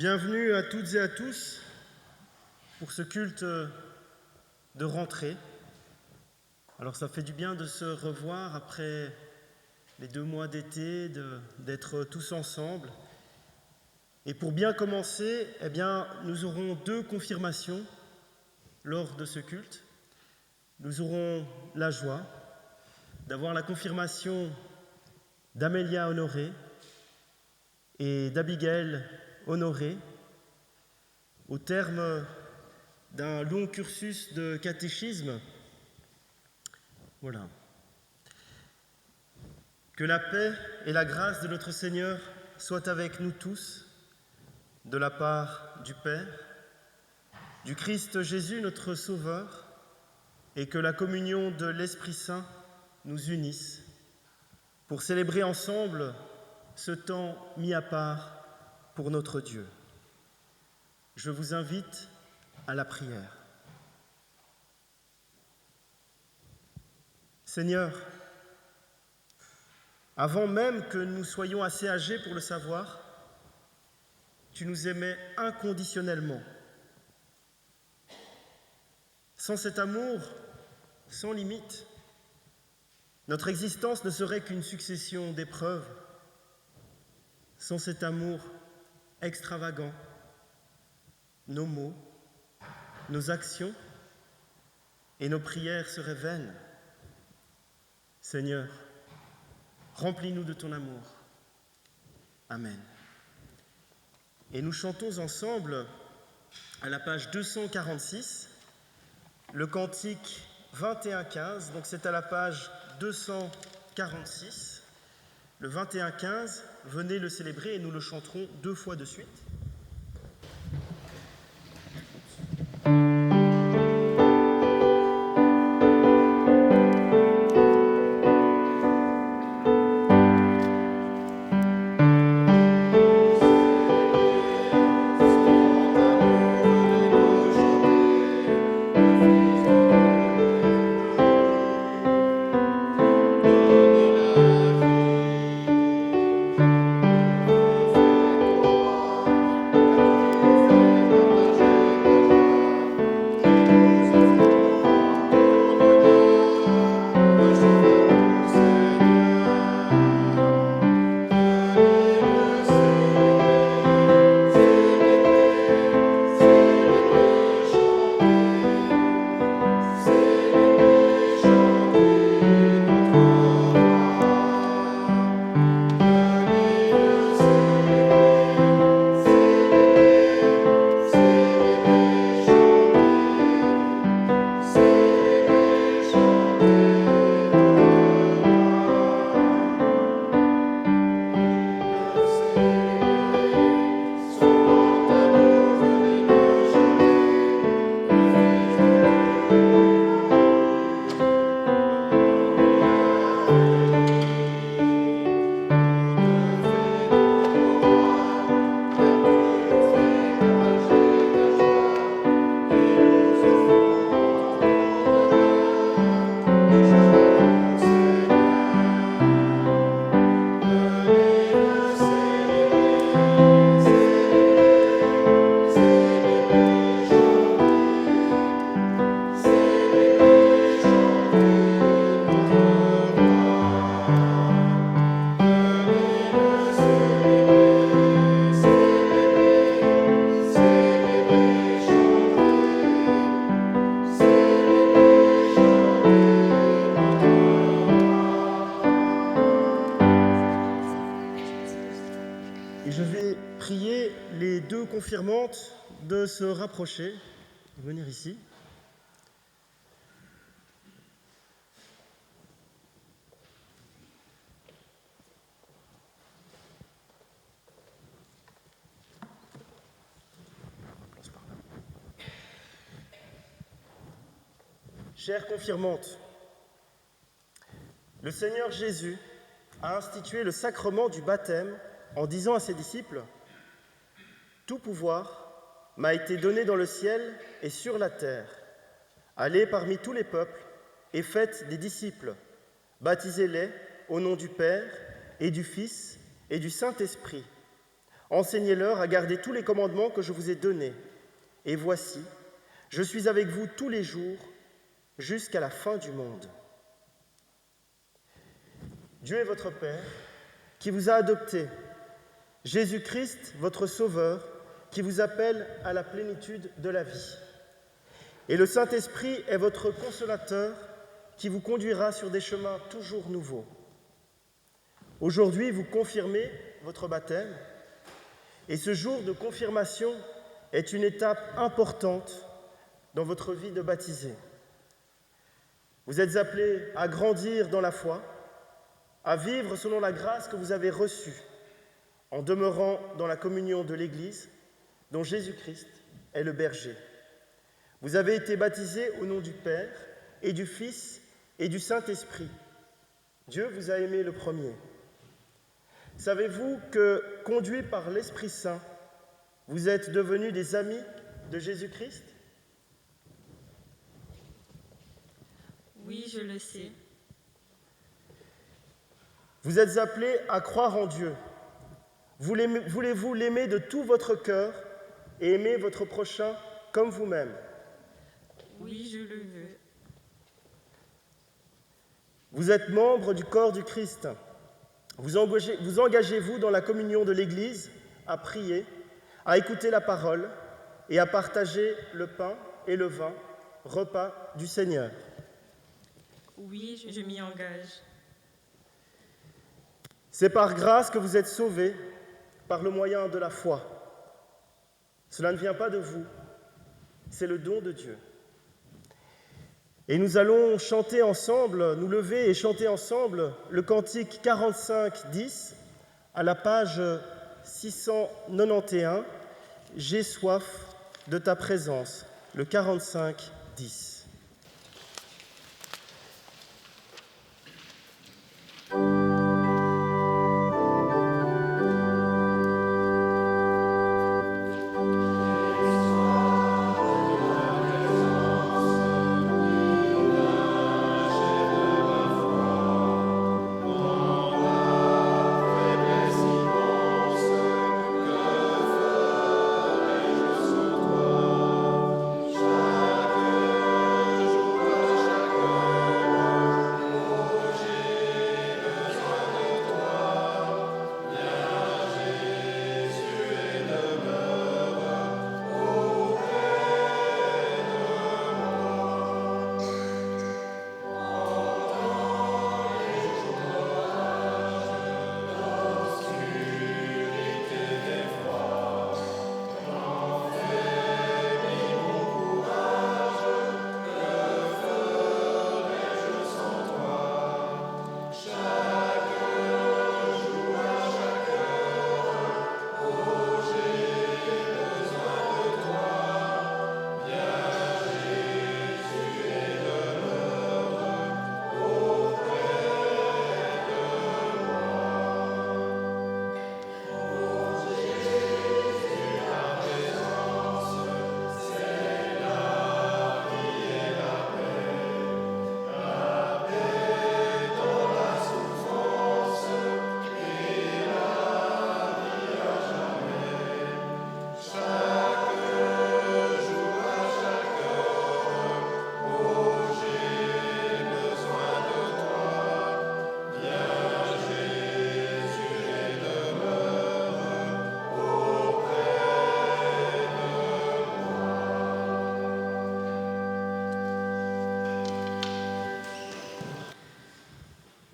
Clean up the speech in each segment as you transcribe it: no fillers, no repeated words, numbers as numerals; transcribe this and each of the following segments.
Bienvenue à toutes et à tous pour ce culte de rentrée. Alors ça fait du bien de se revoir après les 2 mois d'été, d'être tous ensemble. Et pour bien commencer, nous aurons 2 confirmations lors de ce culte. Nous aurons la joie d'avoir la confirmation d'Amélia Honoré et d'Abigail Honoré au terme d'un long cursus de catéchisme. Voilà. Que la paix et la grâce de notre Seigneur soient avec nous tous, de la part du Père, du Christ Jésus notre Sauveur, et que la communion de l'Esprit Saint nous unisse pour célébrer ensemble ce temps mis à part pour notre Dieu. Je vous invite à la prière. Seigneur, avant même que nous soyons assez âgés pour le savoir, tu nous aimais inconditionnellement. Sans cet amour, sans limite, notre existence ne serait qu'une succession d'épreuves. Sans cet amour extravagant, nos mots, nos actions et nos prières seraient vaines. Seigneur, remplis-nous de ton amour. Amen. Et nous chantons ensemble, à la page 246, le cantique 21-15. Donc c'est à la page 246. Le 21-15, venez le célébrer et nous le chanterons 2 fois de suite. Et je vais prier les 2 confirmantes de se rapprocher, de venir ici. Chères confirmantes, le Seigneur Jésus a institué le sacrement du baptême en disant à ses disciples : « Tout pouvoir m'a été donné dans le ciel et sur la terre. Allez parmi tous les peuples et faites des disciples. Baptisez-les au nom du Père et du Fils et du Saint-Esprit, Enseignez-leur à garder tous les commandements que je vous ai donnés. Et voici, je suis avec vous tous les jours jusqu'à la fin du monde. Dieu est votre Père, qui vous a adoptés. Jésus-Christ, votre Sauveur, qui vous appelle à la plénitude de la vie. Et le Saint-Esprit est votre consolateur, qui vous conduira sur des chemins toujours nouveaux. Aujourd'hui, vous confirmez votre baptême, et ce jour de confirmation est une étape importante dans votre vie de baptisé. Vous êtes appelés à grandir dans la foi, à vivre selon la grâce que vous avez reçue, en demeurant dans la communion de l'Église, dont Jésus-Christ est le berger. Vous avez été baptisés au nom du Père et du Fils et du Saint-Esprit. Dieu vous a aimé le premier. Savez-vous que, conduits par l'Esprit Saint, vous êtes devenus des amis de Jésus-Christ ? Oui, je le sais. Vous êtes appelés à croire en Dieu. Voulez-vous l'aimer de tout votre cœur et aimer votre prochain comme vous-même ? Oui, je le veux. Vous êtes membres du corps du Christ. Vous engagez-vous dans la communion de l'Église à prier, à écouter la parole et à partager le pain et le vin, repas du Seigneur. Oui, je m'y engage. C'est par grâce que vous êtes sauvés, par le moyen de la foi. Cela ne vient pas de vous, c'est le don de Dieu. Et nous allons chanter ensemble, nous lever et chanter ensemble le cantique 45-10 à la page 691, « J'ai soif de ta présence », le 45-10.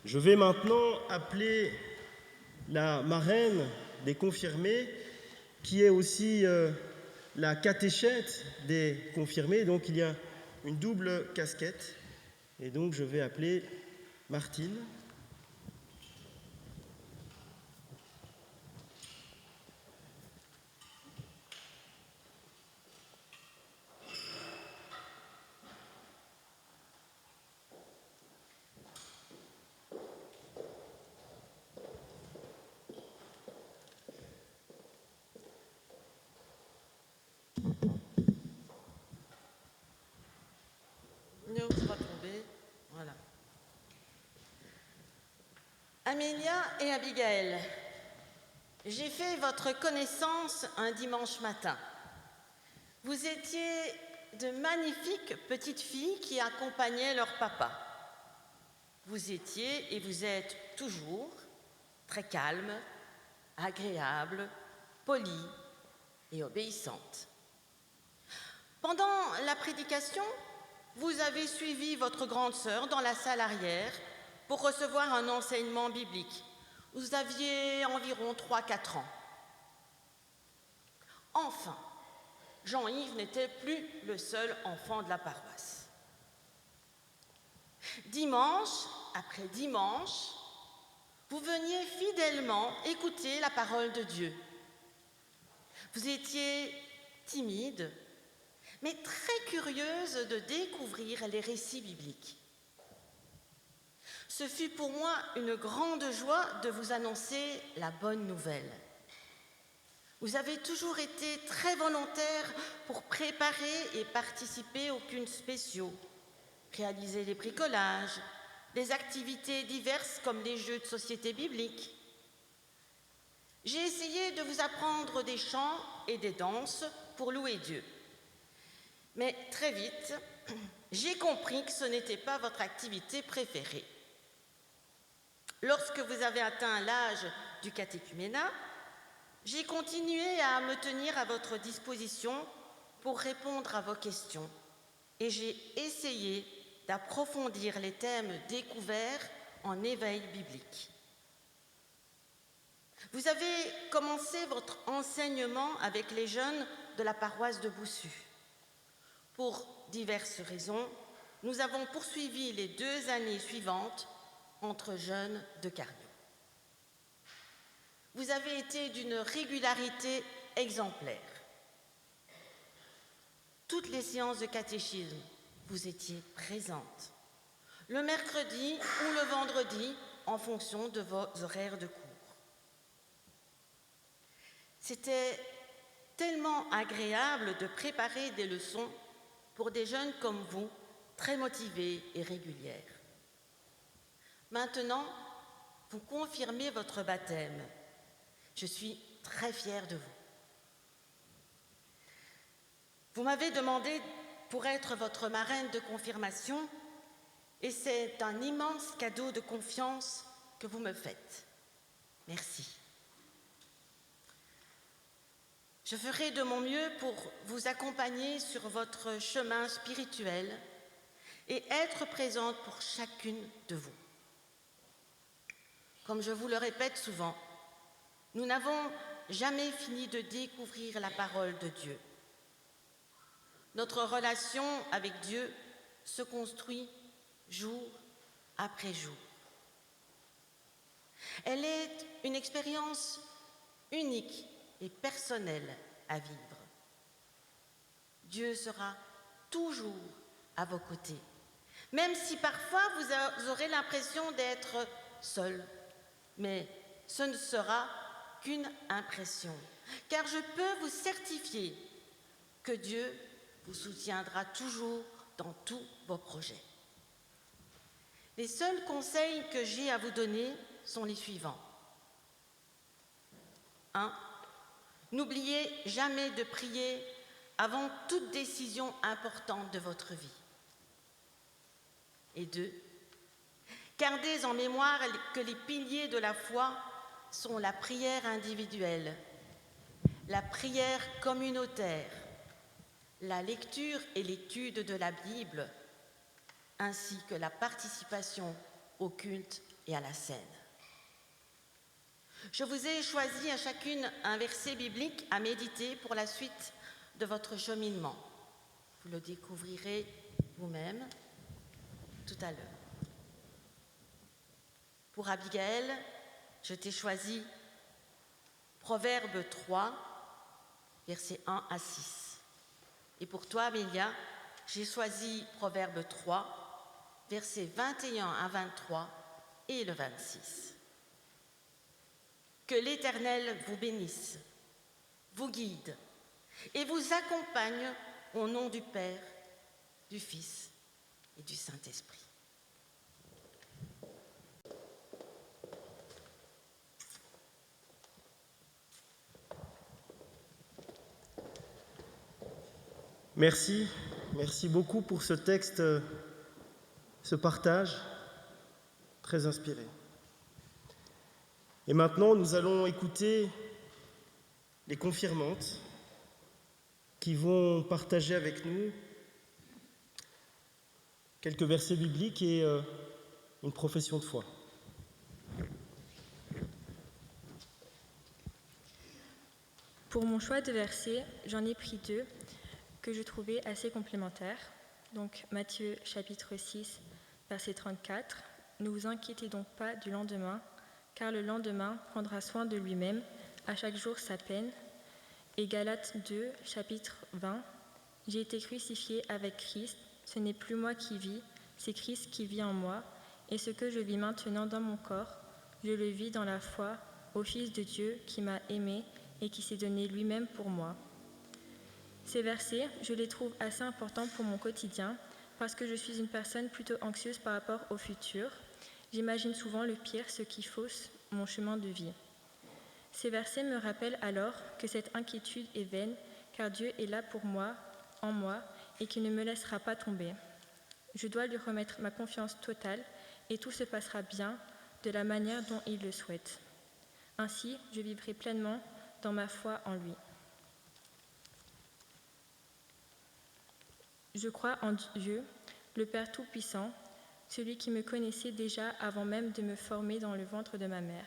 Je vais maintenant appeler la marraine des confirmés, qui est aussi la catéchète des confirmés. Donc il y a une double casquette. Et donc je vais appeler Martine. On va tomber. Voilà. Amélia et Abigaël. J'ai fait votre connaissance un dimanche matin. Vous étiez de magnifiques petites filles qui accompagnaient leur papa. Vous étiez et vous êtes toujours très calmes, agréables, polies et obéissantes. Pendant la prédication, vous avez suivi votre grande sœur dans la salle arrière pour recevoir un enseignement biblique. Vous aviez environ 3-4 ans. Enfin, Jean-Yves n'était plus le seul enfant de la paroisse. Dimanche après dimanche, vous veniez fidèlement écouter la parole de Dieu. Vous étiez timide, mais très curieuse de découvrir les récits bibliques. Ce fut pour moi une grande joie de vous annoncer la bonne nouvelle. Vous avez toujours été très volontaire pour préparer et participer aux cultes spéciaux, réaliser les bricolages, les activités diverses comme les jeux de société biblique. J'ai essayé de vous apprendre des chants et des danses pour louer Dieu. Mais très vite, j'ai compris que ce n'était pas votre activité préférée. Lorsque vous avez atteint l'âge du catéchuménat, j'ai continué à me tenir à votre disposition pour répondre à vos questions et j'ai essayé d'approfondir les thèmes découverts en éveil biblique. Vous avez commencé votre enseignement avec les jeunes de la paroisse de Boussu. Pour diverses raisons, nous avons poursuivi les 2 années suivantes entre jeunes de Carnion. Vous avez été d'une régularité exemplaire. Toutes les séances de catéchisme, vous étiez présentes, le mercredi ou le vendredi, en fonction de vos horaires de cours. C'était tellement agréable de préparer des leçons pour des jeunes comme vous, très motivés et régulières. Maintenant, vous confirmez votre baptême. Je suis très fière de vous. Vous m'avez demandé pour être votre marraine de confirmation et c'est un immense cadeau de confiance que vous me faites. Merci. Je ferai de mon mieux pour vous accompagner sur votre chemin spirituel et être présente pour chacune de vous. Comme je vous le répète souvent, nous n'avons jamais fini de découvrir la parole de Dieu. Notre relation avec Dieu se construit jour après jour. Elle est une expérience unique et personnelle à vivre. Dieu sera toujours à vos côtés, même si parfois vous aurez l'impression d'être seul. Mais ce ne sera qu'une impression, car je peux vous certifier que Dieu vous soutiendra toujours dans tous vos projets. Les seuls conseils que j'ai à vous donner sont les suivants. 1. N'oubliez jamais de prier avant toute décision importante de votre vie. Et 2. Gardez en mémoire que les piliers de la foi sont la prière individuelle, la prière communautaire, la lecture et l'étude de la Bible, ainsi que la participation au culte et à la scène. Je vous ai choisi à chacune un verset biblique à méditer pour la suite de votre cheminement. Vous le découvrirez vous-même tout à l'heure. Pour Abigail, je t'ai choisi Proverbe 3, versets 1 à 6. Et pour toi, Amélia, j'ai choisi Proverbe 3, versets 21 à 23 et le 26. Que l'Éternel vous bénisse, vous guide et vous accompagne au nom du Père, du Fils et du Saint-Esprit. Merci beaucoup pour ce texte, ce partage très inspiré. Et maintenant, nous allons écouter les confirmantes qui vont partager avec nous quelques versets bibliques et une profession de foi. Pour mon choix de versets, j'en ai pris 2 que je trouvais assez complémentaires. Donc Matthieu chapitre 6, verset 34. « Ne vous inquiétez donc pas du lendemain, car le lendemain prendra soin de lui-même, à chaque jour sa peine. » Et Galates 2, chapitre 20. « J'ai été crucifié avec Christ, ce n'est plus moi qui vis, c'est Christ qui vit en moi, et ce que je vis maintenant dans mon corps, je le vis dans la foi au Fils de Dieu qui m'a aimé et qui s'est donné lui-même pour moi. » Ces versets, je les trouve assez importants pour mon quotidien parce que je suis une personne plutôt anxieuse par rapport au futur. J'imagine souvent le pire, ce qui fausse mon chemin de vie. Ces versets me rappellent alors que cette inquiétude est vaine, car Dieu est là pour moi, en moi, et qu'il ne me laissera pas tomber. Je dois lui remettre ma confiance totale et tout se passera bien de la manière dont il le souhaite. Ainsi, je vivrai pleinement dans ma foi en lui. Je crois en Dieu, le Père Tout-Puissant, celui qui me connaissait déjà avant même de me former dans le ventre de ma mère.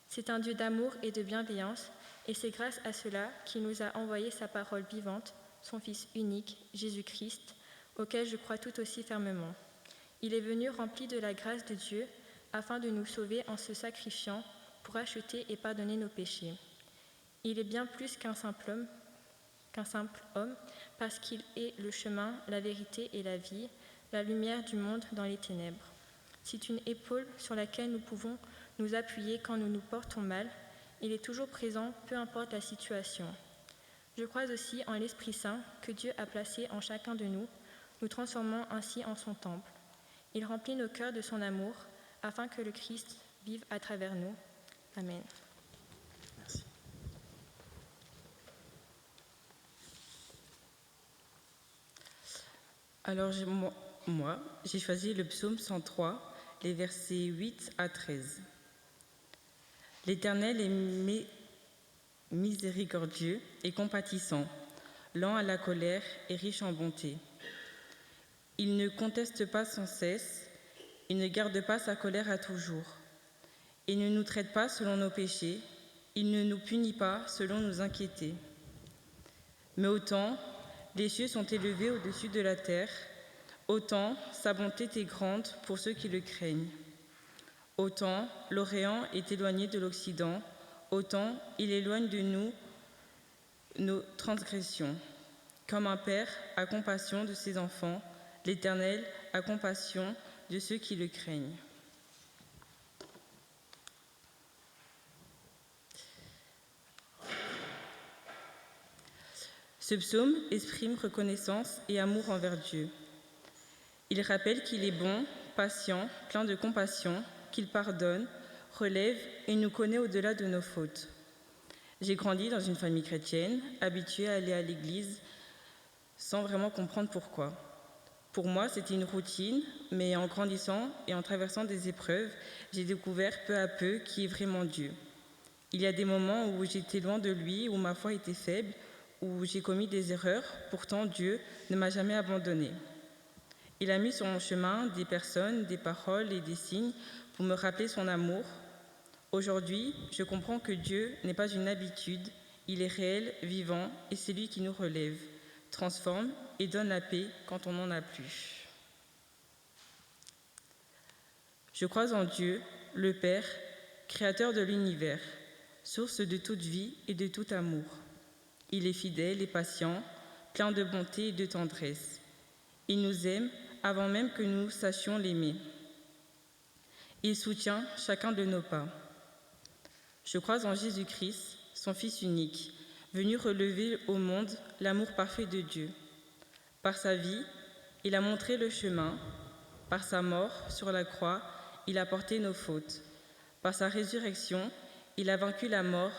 C'est un Dieu d'amour et de bienveillance, et c'est grâce à cela qu'il nous a envoyé sa parole vivante, son Fils unique, Jésus-Christ, auquel je crois tout aussi fermement. Il est venu rempli de la grâce de Dieu, afin de nous sauver en se sacrifiant pour acheter et pardonner nos péchés. Il est bien plus qu'un simple homme, parce qu'il est le chemin, la vérité et la vie, la lumière du monde dans les ténèbres. C'est une épaule sur laquelle nous pouvons nous appuyer quand nous nous portons mal. Il est toujours présent, peu importe la situation. Je crois aussi en l'Esprit Saint que Dieu a placé en chacun de nous, nous transformant ainsi en son temple. Il remplit nos cœurs de son amour, afin que le Christ vive à travers nous. Amen. Merci. Alors moi, j'ai choisi le psaume 103, les versets 8 à 13. L'Éternel est miséricordieux et compatissant, lent à la colère et riche en bonté. Il ne conteste pas sans cesse, il ne garde pas sa colère à toujours. Il ne nous traite pas selon nos péchés, il ne nous punit pas selon nos inquiétés. Mais autant les cieux sont élevés au-dessus de la terre, autant sa bonté est grande pour ceux qui le craignent. Autant l'Orient est éloigné de l'Occident, autant il éloigne de nous nos transgressions. Comme un père a compassion de ses enfants, l'Éternel a compassion de ceux qui le craignent. Ce psaume exprime reconnaissance et amour envers Dieu. Il rappelle qu'il est bon, patient, plein de compassion, qu'il pardonne, relève et nous connaît au-delà de nos fautes. J'ai grandi dans une famille chrétienne, habituée à aller à l'église sans vraiment comprendre pourquoi. Pour moi, c'était une routine, mais en grandissant et en traversant des épreuves, j'ai découvert peu à peu qui est vraiment Dieu. Il y a des moments où j'étais loin de lui, où ma foi était faible, où j'ai commis des erreurs, pourtant Dieu ne m'a jamais abandonnée. Il a mis sur mon chemin des personnes, des paroles et des signes pour me rappeler son amour. Aujourd'hui, je comprends que Dieu n'est pas une habitude, il est réel, vivant, et c'est lui qui nous relève, transforme et donne la paix quand on n'en a plus. Je crois en Dieu, le Père, créateur de l'univers, source de toute vie et de tout amour. Il est fidèle et patient, plein de bonté et de tendresse. Il nous aime avant même que nous sachions l'aimer. Il soutient chacun de nos pas. Je crois en Jésus-Christ, son Fils unique, venu relever au monde l'amour parfait de Dieu. Par sa vie, il a montré le chemin. Par sa mort sur la croix, il a porté nos fautes. Par sa résurrection, il a vaincu la mort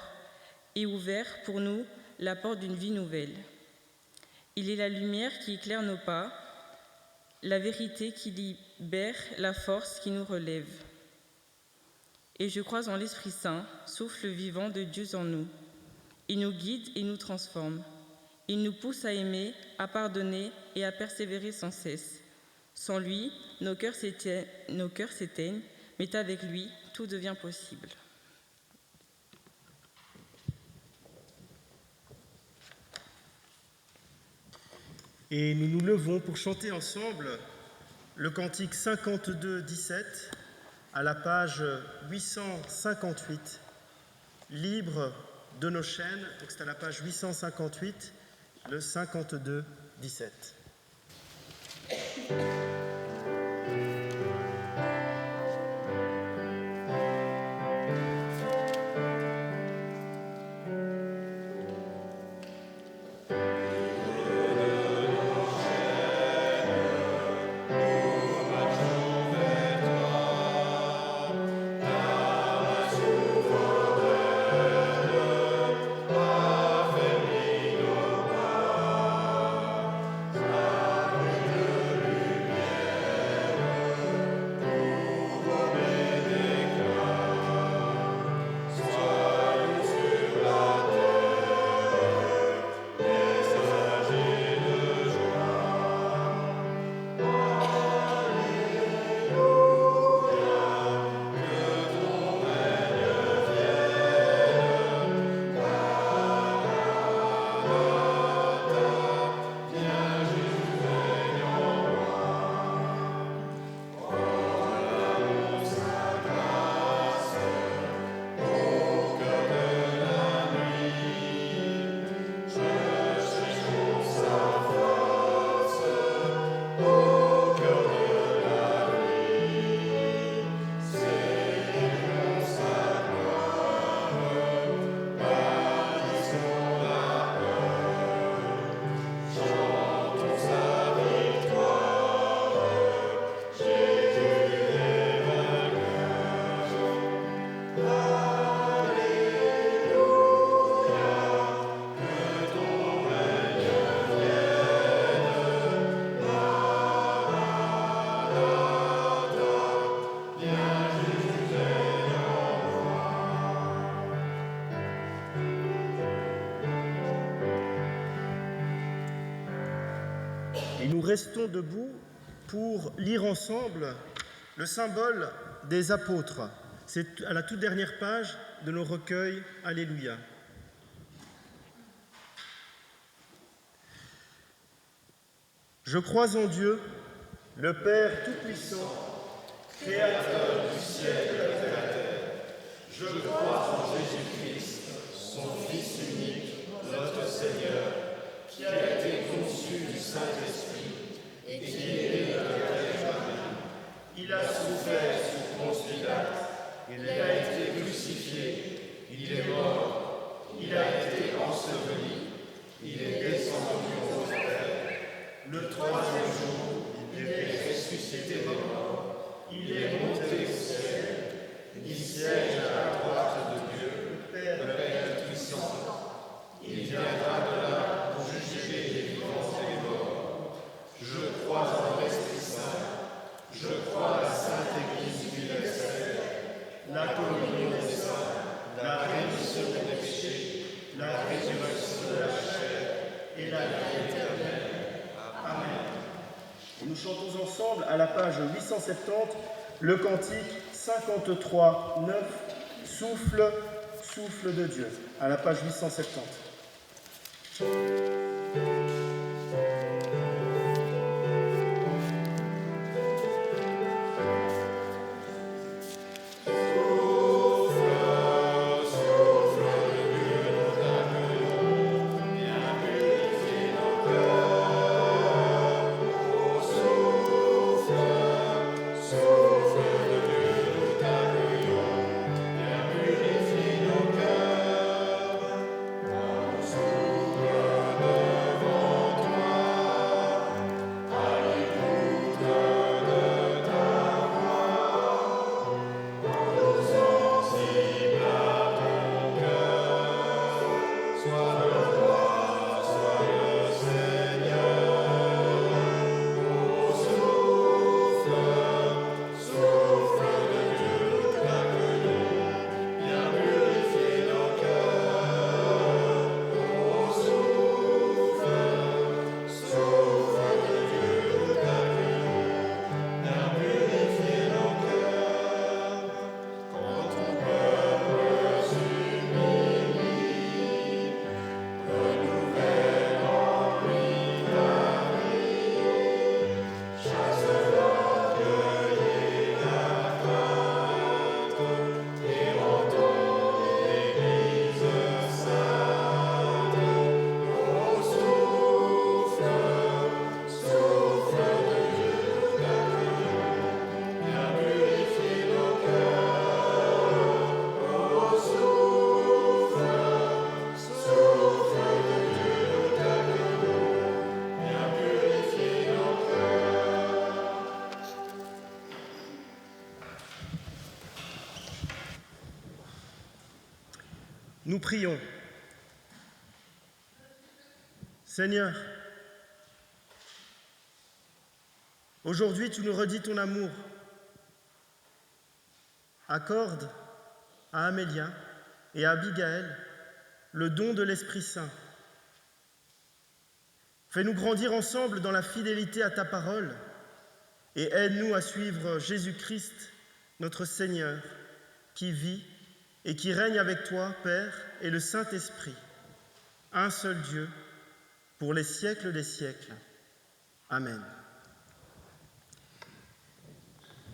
et ouvert pour nous la porte d'une vie nouvelle. Il est la lumière qui éclaire nos pas, la vérité qui libère, la force qui nous relève. Et je crois en l'Esprit Saint, souffle vivant de Dieu en nous. Il nous guide et nous transforme. Il nous pousse à aimer, à pardonner et à persévérer sans cesse. Sans lui, nos cœurs s'éteignent, mais avec lui, tout devient possible. Et nous nous levons pour chanter ensemble le cantique 52-17 à la page 858, Libre de nos chaînes. Donc c'est à la page 858, le 52-17. Et nous restons debout pour lire ensemble le symbole des apôtres. C'est à la toute dernière page de nos recueils Alléluia. Je crois en Dieu, le Père Tout-Puissant, Créateur du ciel et de la terre. Je crois en Jésus-Christ, son Fils unique, notre Seigneur, qui a été conçu du Saint-Esprit et qui est né de la Vierge Marie. Il a souffert sous Ponce Pilate, il a été crucifié, il est mort, il a été enseveli, il est descendu aux enfers. Le troisième jour, il est ressuscité des morts, il est monté au ciel, il siège à la droite de Dieu, le Père Tout-Puissant. Il viendra de là pour juger les vivants et les morts. Je crois en l'Esprit Saint, je crois à la Sainte Église universelle, la communion des saints, la rémission des péchés, la résurrection de la chair et la vie éternelle. Amen. Et nous chantons ensemble à la page 870 le cantique 53-9, Souffle, souffle de Dieu, à la page 870. Souffle Nous prions. Seigneur, aujourd'hui tu nous redis ton amour. Accorde à Amélia et à Abigaël le don de l'Esprit Saint. Fais-nous grandir ensemble dans la fidélité à ta parole et aide-nous à suivre Jésus-Christ, notre Seigneur, qui vit et qui règne avec toi, Père, et le Saint-Esprit, un seul Dieu, pour les siècles des siècles. Amen.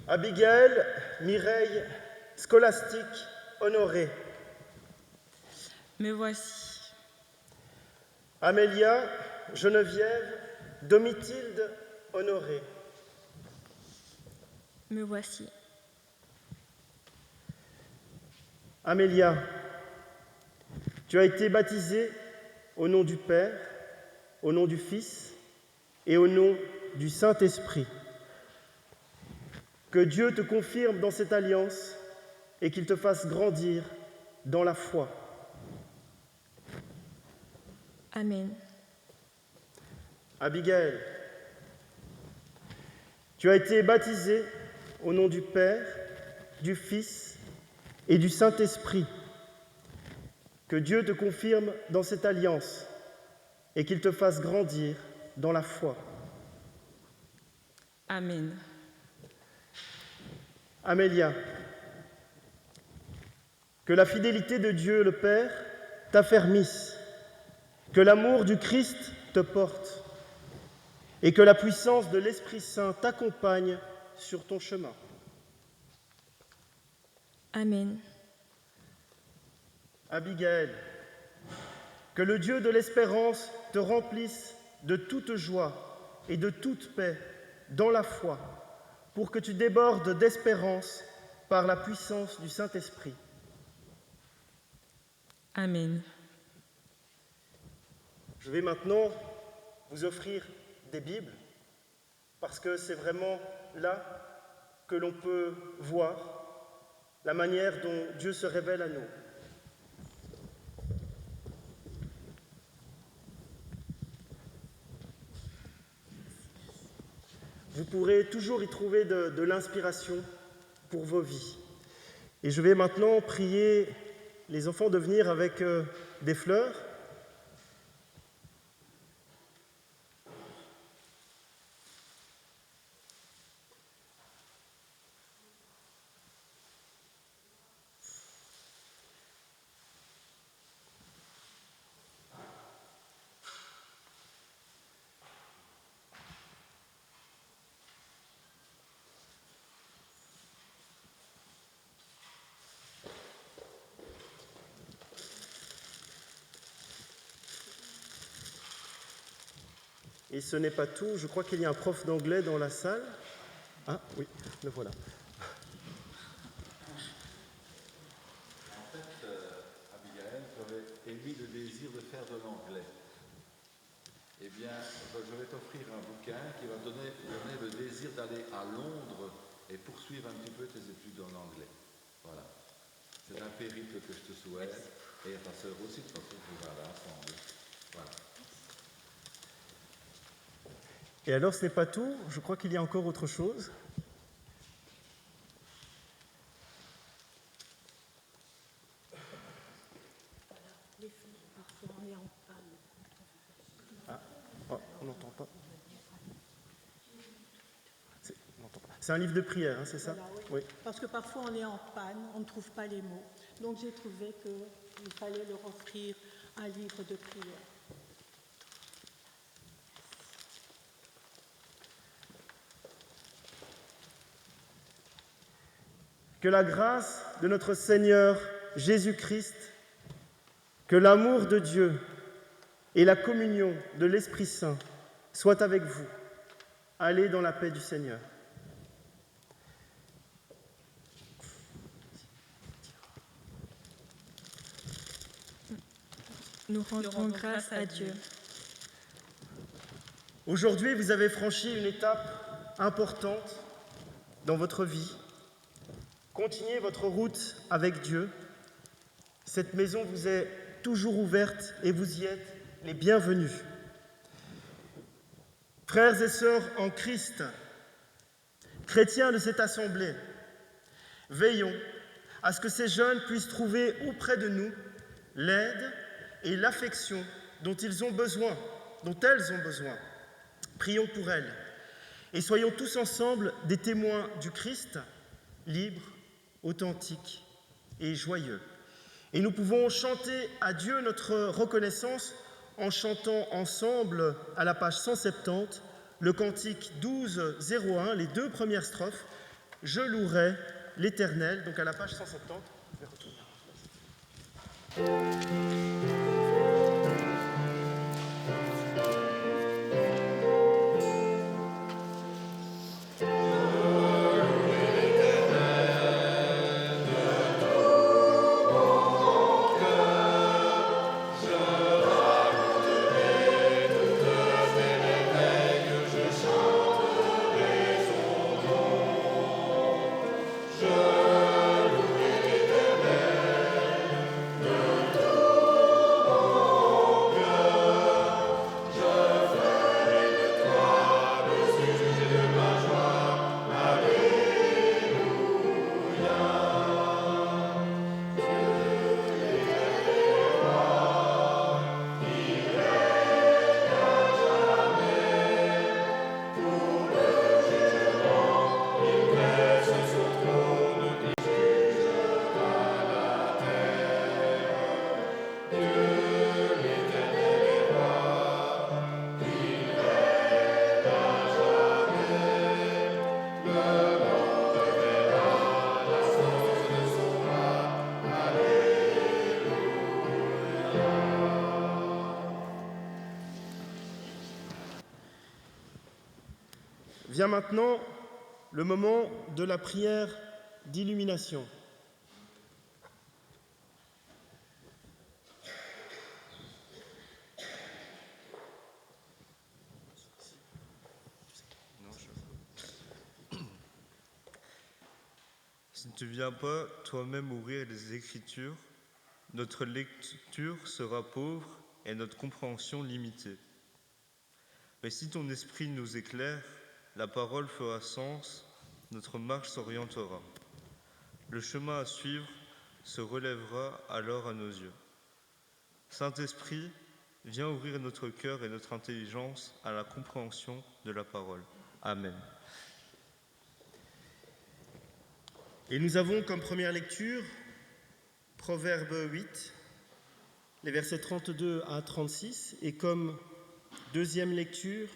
Abigaël, Mireille, Scolastique, Honoré. Me voici. Amélia, Geneviève, Domitilde, Honoré. Me voici. Amélia, tu as été baptisée au nom du Père, au nom du Fils et au nom du Saint-Esprit. Que Dieu te confirme dans cette alliance et qu'il te fasse grandir dans la foi. Amen. Abigaël, tu as été baptisée au nom du Père, du Fils et du Saint-Esprit. Que Dieu te confirme dans cette alliance et qu'il te fasse grandir dans la foi. Amen. Amélia, que la fidélité de Dieu le Père t'affermisse, que l'amour du Christ te porte et que la puissance de l'Esprit Saint t'accompagne sur ton chemin. Amen. Abigaël, que le Dieu de l'espérance te remplisse de toute joie et de toute paix dans la foi, pour que tu débordes d'espérance par la puissance du Saint-Esprit. Amen. Je vais maintenant vous offrir des Bibles, parce que c'est vraiment là que l'on peut voir la manière dont Dieu se révèle à nous. Vous pourrez toujours y trouver de l'inspiration pour vos vies. Et je vais maintenant prier les enfants de venir avec des fleurs. Et ce n'est pas tout, je crois qu'il y a un prof d'anglais dans la salle. Ah oui, le voilà. En fait, Abigaël, j'avais émis le désir de faire de l'anglais. Eh bien, je vais t'offrir un bouquin qui va donner le désir d'aller à Londres et poursuivre un petit peu tes études en anglais. Voilà. C'est un périple que je te souhaite, et à ta sœur aussi, de toute façon, vous allez ensemble. Voilà. Et alors, ce n'est pas tout, je crois qu'il y a encore autre chose. Ah, oh, on n'entend pas. C'est un livre de prière, hein, c'est ça? Voilà, oui. Oui. Parce que parfois on est en panne, on ne trouve pas les mots. Donc j'ai trouvé qu'il fallait leur offrir un livre de prière. Que la grâce de notre Seigneur Jésus-Christ, que l'amour de Dieu et la communion de l'Esprit Saint soient avec vous. Allez dans la paix du Seigneur. Nous rendons grâce à Dieu. Aujourd'hui, vous avez franchi une étape importante dans votre vie. Continuez votre route avec Dieu. Cette maison vous est toujours ouverte et vous y êtes les bienvenus. Frères et sœurs en Christ, chrétiens de cette assemblée, veillons à ce que ces jeunes puissent trouver auprès de nous l'aide et l'affection dont elles ont besoin. Prions pour elles et soyons tous ensemble des témoins du Christ, libres, authentiques et joyeux. Et nous pouvons chanter à Dieu notre reconnaissance en chantant ensemble à la page 170 le cantique 12-01, les 2 premières strophes. Je louerai l'Éternel, donc à la page 170. Je vais retourner. Vient maintenant le moment de la prière d'illumination. Si tu ne viens pas toi-même ouvrir les Écritures, notre lecture sera pauvre et notre compréhension limitée. Mais si ton esprit nous éclaire, la parole fera sens, notre marche s'orientera. Le chemin à suivre se relèvera alors à nos yeux. Saint-Esprit, viens ouvrir notre cœur et notre intelligence à la compréhension de la parole. Amen. Et nous avons comme première lecture Proverbe 8, les versets 32 à 36, et comme deuxième lecture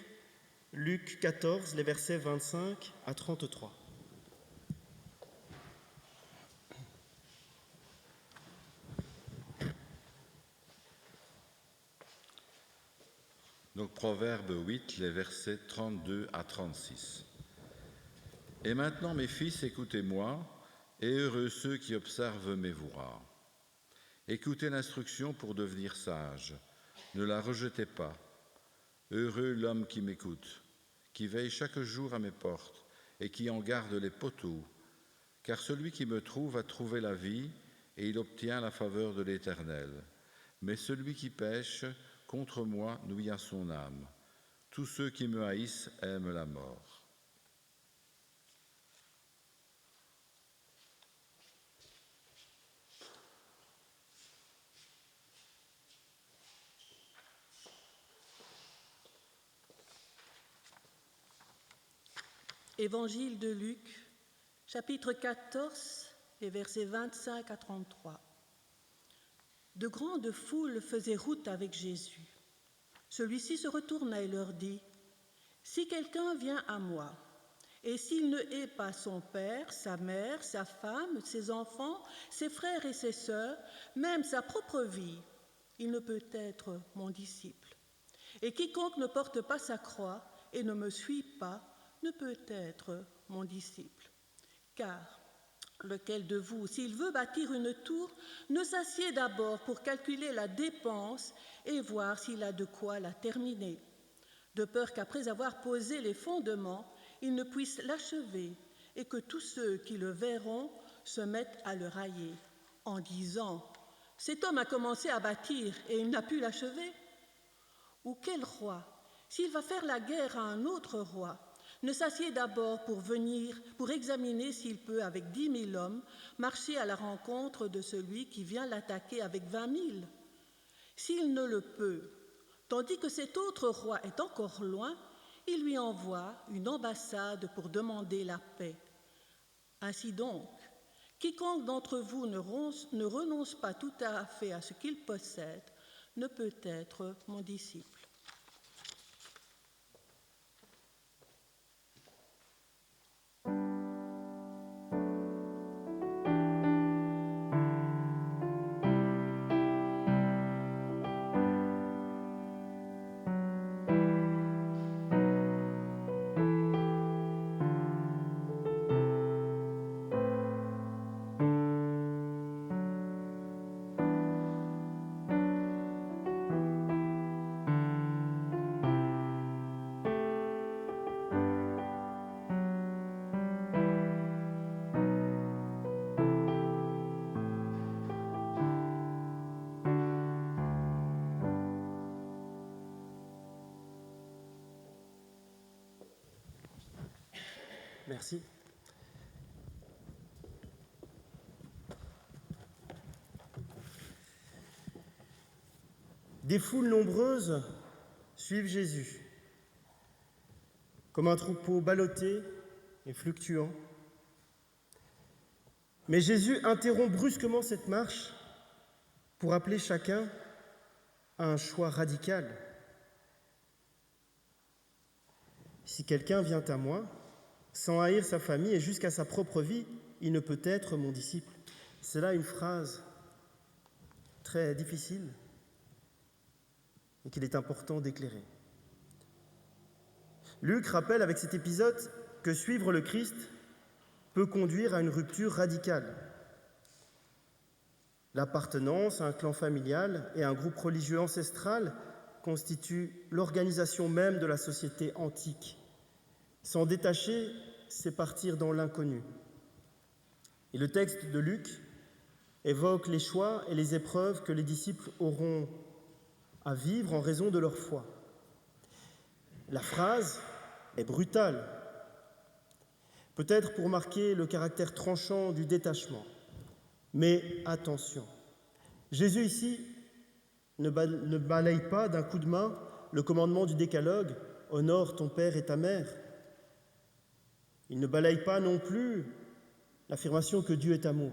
Luc 14, les versets 25 à 33. Donc Proverbe 8, les versets 32 à 36. Et maintenant, mes fils, écoutez-moi, et heureux ceux qui observent mes voies. Écoutez l'instruction pour devenir sage, ne la rejetez pas. Heureux l'homme qui m'écoute, qui veille chaque jour à mes portes et qui en garde les poteaux, car celui qui me trouve a trouvé la vie et il obtient la faveur de l'Éternel. Mais celui qui pêche contre moi nuit à son âme. Tous ceux qui me haïssent aiment la mort. Évangile de Luc, chapitre 14, les versets 25 à 33. De grandes foules faisaient route avec Jésus. Celui-ci se retourna et leur dit : « Si quelqu'un vient à moi, et s'il ne hait pas son père, sa mère, sa femme, ses enfants, ses frères et ses sœurs, même sa propre vie, il ne peut être mon disciple. Et quiconque ne porte pas sa croix et ne me suit pas, ne peut être mon disciple. Car lequel de vous, s'il veut bâtir une tour, ne s'assied d'abord pour calculer la dépense et voir s'il a de quoi la terminer, de peur qu'après avoir posé les fondements, il ne puisse l'achever et que tous ceux qui le verront se mettent à le railler, en disant : cet homme a commencé à bâtir et il n'a pu l'achever? Ou quel roi, s'il va faire la guerre à un autre roi, ne s'assied d'abord pour examiner s'il peut, avec 10 000 hommes, marcher à la rencontre de celui qui vient l'attaquer avec 20 000? S'il ne le peut, tandis que cet autre roi est encore loin, il lui envoie une ambassade pour demander la paix. Ainsi donc, quiconque d'entre vous ne renonce pas tout à fait à ce qu'il possède ne peut être mon disciple. Merci. Des foules nombreuses suivent Jésus, comme un troupeau ballotté et fluctuant. Mais Jésus interrompt brusquement cette marche pour appeler chacun à un choix radical. Si quelqu'un vient à moi, sans haïr sa famille et jusqu'à sa propre vie, il ne peut être mon disciple. C'est là une phrase très difficile et qu'il est important d'éclairer. Luc rappelle avec cet épisode que suivre le Christ peut conduire à une rupture radicale. L'appartenance à un clan familial et à un groupe religieux ancestral constitue l'organisation même de la société antique. S'en détacher, c'est partir dans l'inconnu. Et le texte de Luc évoque les choix et les épreuves que les disciples auront à vivre en raison de leur foi. La phrase est brutale, peut-être pour marquer le caractère tranchant du détachement. Mais attention, Jésus ici ne balaye pas d'un coup de main le commandement du décalogue « Honore ton père et ta mère ». Il ne balaye pas non plus l'affirmation que Dieu est amour.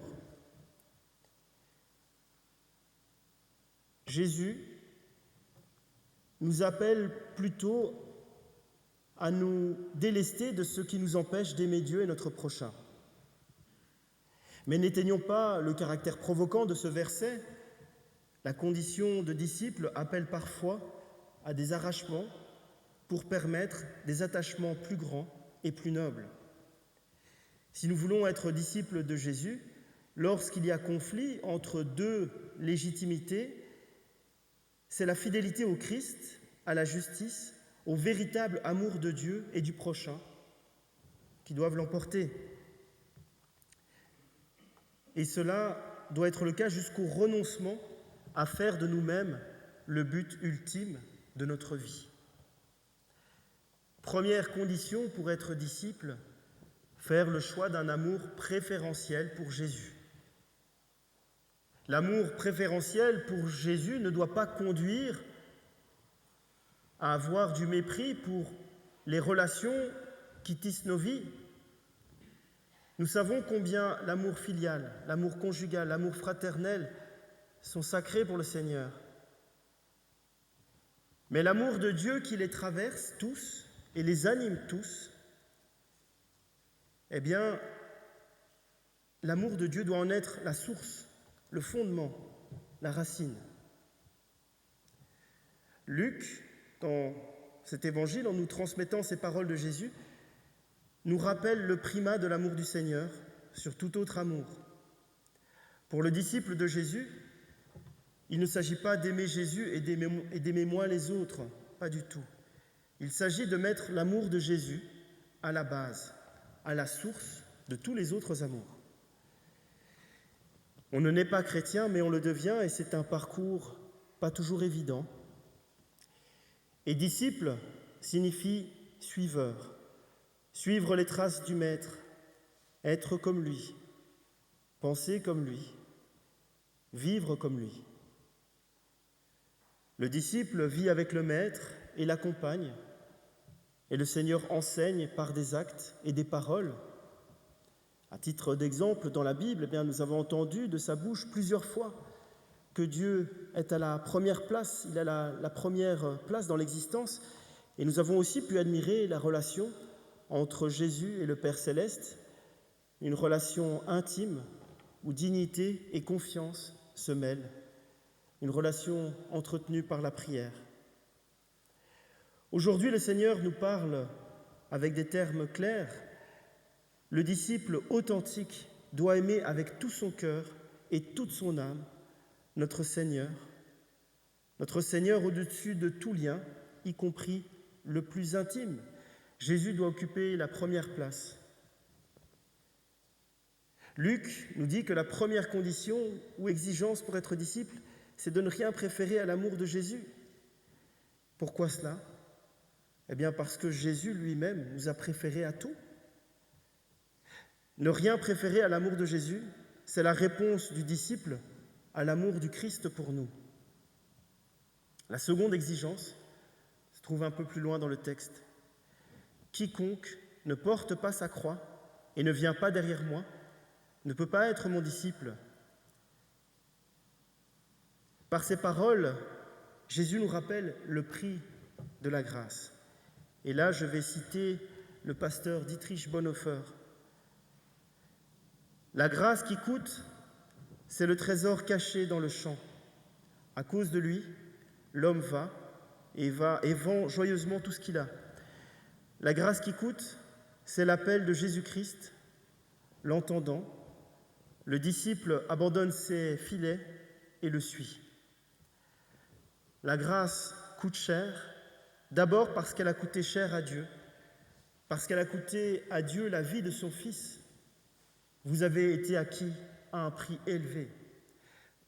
Jésus nous appelle plutôt à nous délester de ce qui nous empêche d'aimer Dieu et notre prochain. Mais n'éteignons pas le caractère provoquant de ce verset. La condition de disciple appelle parfois à des arrachements pour permettre des attachements plus grands et plus nobles. Si nous voulons être disciples de Jésus, lorsqu'il y a conflit entre deux légitimités, c'est la fidélité au Christ, à la justice, au véritable amour de Dieu et du prochain qui doivent l'emporter. Et cela doit être le cas jusqu'au renoncement à faire de nous-mêmes le but ultime de notre vie. Première condition pour être disciple, faire le choix d'un amour préférentiel pour Jésus. L'amour préférentiel pour Jésus ne doit pas conduire à avoir du mépris pour les relations qui tissent nos vies. Nous savons combien l'amour filial, l'amour conjugal, l'amour fraternel sont sacrés pour le Seigneur. Mais l'amour de Dieu qui les traverse tous et les anime tous, eh bien, l'amour de Dieu doit en être la source, le fondement, la racine. Luc, dans cet évangile, en nous transmettant ces paroles de Jésus, nous rappelle le primat de l'amour du Seigneur sur tout autre amour. Pour le disciple de Jésus, il ne s'agit pas d'aimer Jésus et d'aimer moins les autres, pas du tout. Il s'agit de mettre l'amour de Jésus à la base, à la source de tous les autres amours. On ne naît pas chrétien, mais on le devient, et c'est un parcours pas toujours évident. Et disciple signifie suiveur, suivre les traces du Maître, être comme lui, penser comme lui, vivre comme lui. Le disciple vit avec le Maître et l'accompagne, et le Seigneur enseigne par des actes et des paroles. À titre d'exemple, dans la Bible, nous avons entendu de sa bouche plusieurs fois que Dieu est à la première place, il a la première place dans l'existence, et nous avons aussi pu admirer la relation entre Jésus et le Père Céleste, une relation intime où dignité et confiance se mêlent, une relation entretenue par la prière. Aujourd'hui, le Seigneur nous parle avec des termes clairs. Le disciple authentique doit aimer avec tout son cœur et toute son âme notre Seigneur au-dessus de tout lien, y compris le plus intime. Jésus doit occuper la première place. Luc nous dit que la première condition ou exigence pour être disciple, c'est de ne rien préférer à l'amour de Jésus. Pourquoi cela ? Parce que Jésus lui-même nous a préférés à tout. Ne rien préférer à l'amour de Jésus, c'est la réponse du disciple à l'amour du Christ pour nous. La seconde exigence se trouve un peu plus loin dans le texte. Quiconque ne porte pas sa croix et ne vient pas derrière moi ne peut pas être mon disciple. Par ces paroles, Jésus nous rappelle le prix de la grâce. Et là, je vais citer le pasteur Dietrich Bonhoeffer. La grâce qui coûte, c'est le trésor caché dans le champ. À cause de lui, l'homme va et vend joyeusement tout ce qu'il a. La grâce qui coûte, c'est l'appel de Jésus-Christ. L'entendant, le disciple abandonne ses filets et le suit. La grâce coûte cher, d'abord parce qu'elle a coûté cher à Dieu, parce qu'elle a coûté à Dieu la vie de son Fils. Vous avez été acquis à un prix élevé,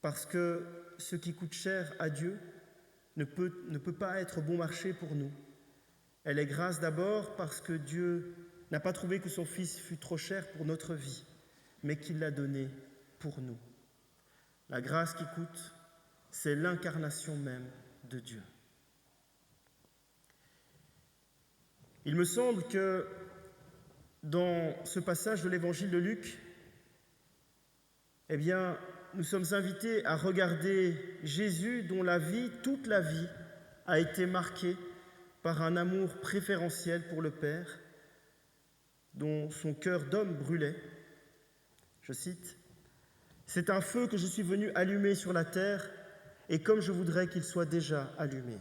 parce que ce qui coûte cher à Dieu ne peut pas être bon marché pour nous. Elle est grâce d'abord parce que Dieu n'a pas trouvé que son Fils fût trop cher pour notre vie, mais qu'il l'a donné pour nous. La grâce qui coûte, c'est l'incarnation même de Dieu. Il me semble que dans ce passage de l'évangile de Luc, nous sommes invités à regarder Jésus dont la vie, toute la vie, a été marquée par un amour préférentiel pour le Père, dont son cœur d'homme brûlait. Je cite, « C'est un feu que je suis venu allumer sur la terre, et comme je voudrais qu'il soit déjà allumé. »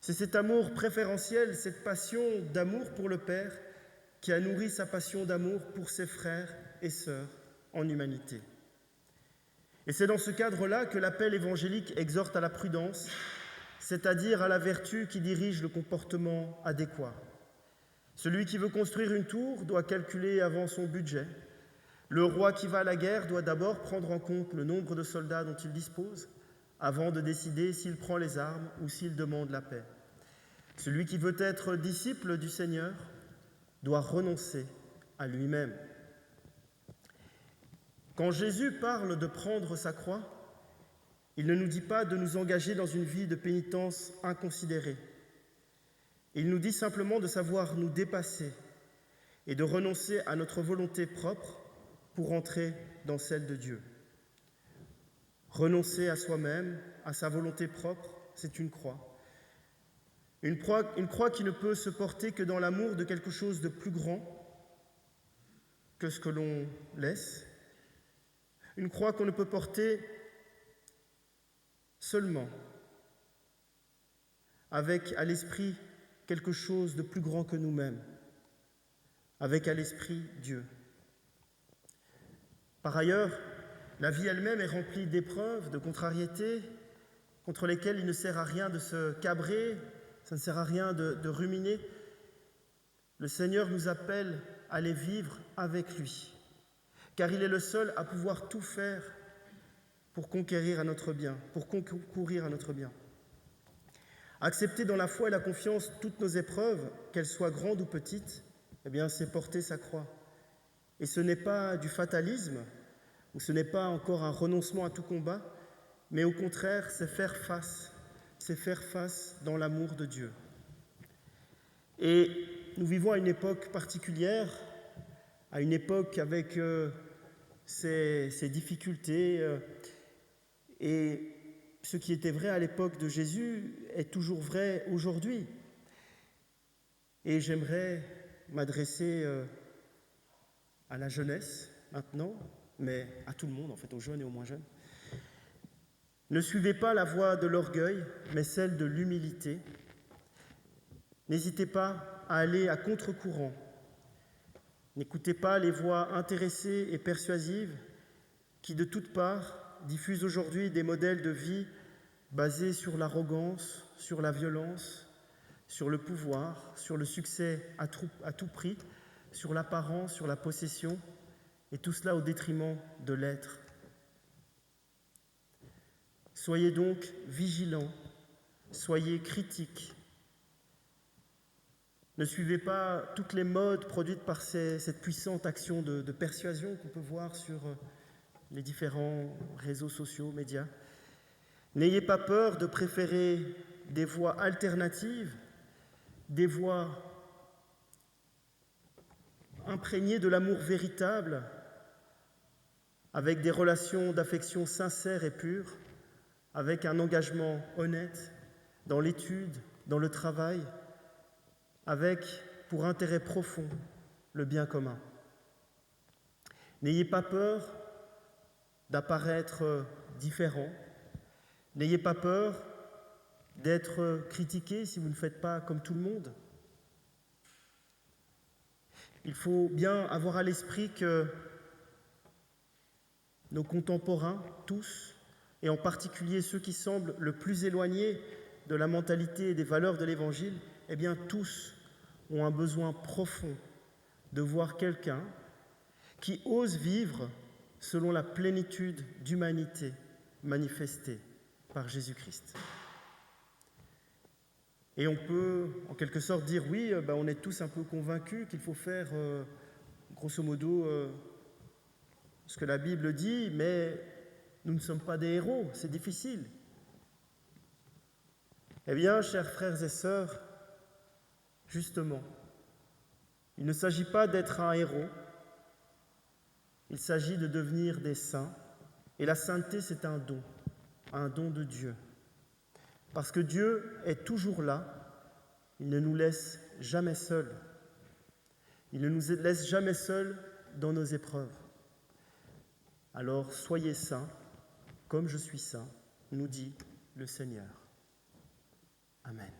C'est cet amour préférentiel, cette passion d'amour pour le Père, qui a nourri sa passion d'amour pour ses frères et sœurs en humanité. Et c'est dans ce cadre-là que l'appel évangélique exhorte à la prudence, c'est-à-dire à la vertu qui dirige le comportement adéquat. Celui qui veut construire une tour doit calculer avant son budget. Le roi qui va à la guerre doit d'abord prendre en compte le nombre de soldats dont il dispose, avant de décider s'il prend les armes ou s'il demande la paix. Celui qui veut être disciple du Seigneur doit renoncer à lui-même. Quand Jésus parle de prendre sa croix, il ne nous dit pas de nous engager dans une vie de pénitence inconsidérée. Il nous dit simplement de savoir nous dépasser et de renoncer à notre volonté propre pour entrer dans celle de Dieu. Renoncer à soi-même, à sa volonté propre, c'est une croix. Une croix qui ne peut se porter que dans l'amour de quelque chose de plus grand que ce que l'on laisse. Une croix qu'on ne peut porter seulement avec à l'esprit quelque chose de plus grand que nous-mêmes, avec à l'esprit Dieu. Par ailleurs, la vie elle-même est remplie d'épreuves, de contrariétés, contre lesquelles il ne sert à rien de se cabrer, ça ne sert à rien de ruminer. Le Seigneur nous appelle à les vivre avec lui. car il est le seul à pouvoir tout faire pour conquérir à notre bien, pour concourir à notre bien. Accepter dans la foi et la confiance toutes nos épreuves, qu'elles soient grandes ou petites, eh bien, c'est porter sa croix. Et ce n'est pas du fatalisme, ou ce n'est pas encore un renoncement à tout combat, mais au contraire, c'est faire face dans l'amour de Dieu. Et nous vivons à une époque particulière, à une époque avec ses difficultés, et ce qui était vrai à l'époque de Jésus est toujours vrai aujourd'hui. Et j'aimerais m'adresser à la jeunesse maintenant, mais à tout le monde, en fait, aux jeunes et aux moins jeunes. Ne suivez pas la voie de l'orgueil, mais celle de l'humilité. N'hésitez pas à aller à contre-courant. N'écoutez pas les voix intéressées et persuasives qui, de toutes parts, diffusent aujourd'hui des modèles de vie basés sur l'arrogance, sur la violence, sur le pouvoir, sur le succès à tout prix, sur l'apparence, sur la possession, et tout cela au détriment de l'être. Soyez donc vigilants, soyez critiques. Ne suivez pas toutes les modes produites par cette puissante action de persuasion qu'on peut voir sur les différents réseaux sociaux, médias. N'ayez pas peur de préférer des voies alternatives, des voies imprégnées de l'amour véritable, avec des relations d'affection sincères et pures, avec un engagement honnête dans l'étude, dans le travail, avec, pour intérêt profond, le bien commun. N'ayez pas peur d'apparaître différent. N'ayez pas peur d'être critiqué si vous ne faites pas comme tout le monde. Il faut bien avoir à l'esprit que nos contemporains, tous, et en particulier ceux qui semblent le plus éloignés de la mentalité et des valeurs de l'Évangile, eh bien tous ont un besoin profond de voir quelqu'un qui ose vivre selon la plénitude d'humanité manifestée par Jésus-Christ. Et on peut en quelque sorte dire, oui, on est tous un peu convaincus qu'il faut faire, grosso modo, ce que la Bible dit, mais nous ne sommes pas des héros, c'est difficile. Eh bien, chers frères et sœurs, justement, il ne s'agit pas d'être un héros, il s'agit de devenir des saints, et la sainteté, c'est un don de Dieu. Parce que Dieu est toujours là, il ne nous laisse jamais seuls. Il ne nous laisse jamais seuls dans nos épreuves. Alors soyez saints, comme je suis saint, nous dit le Seigneur. Amen.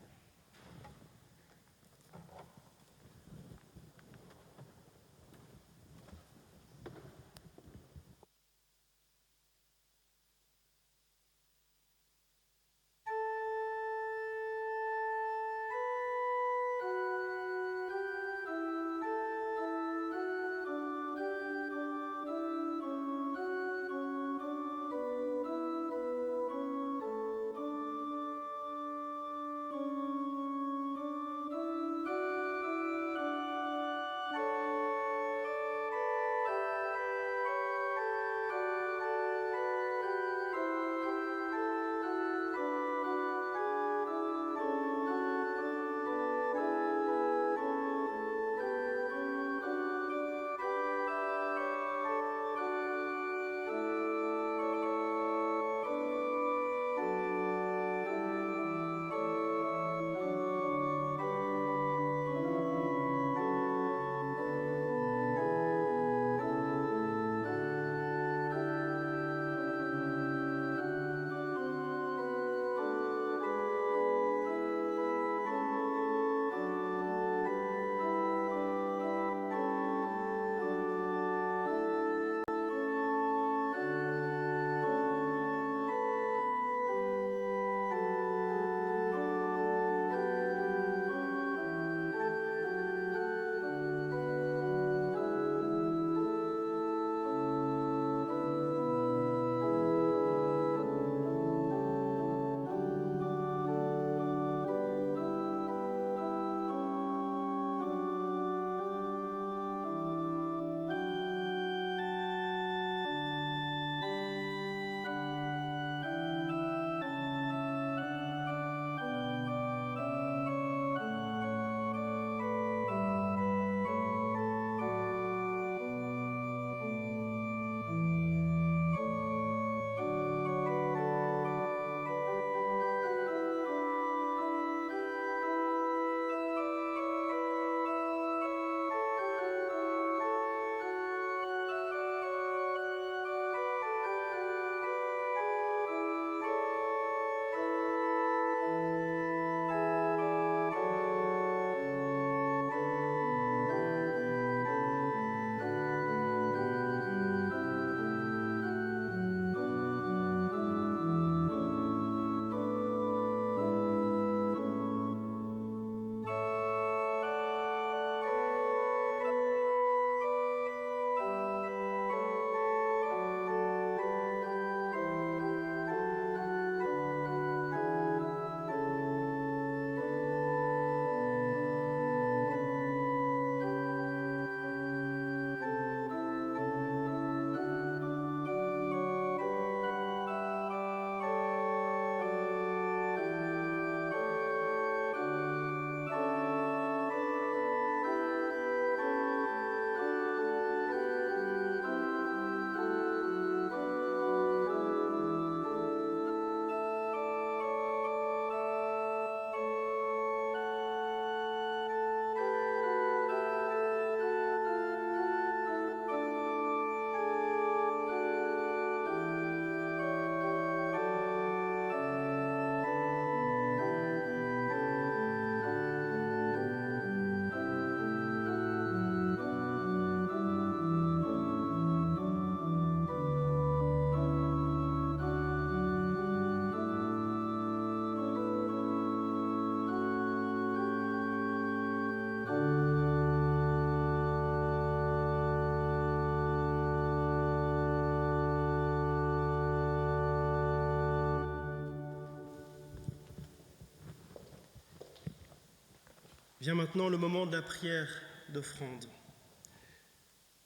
Vient maintenant le moment de la prière d'offrande.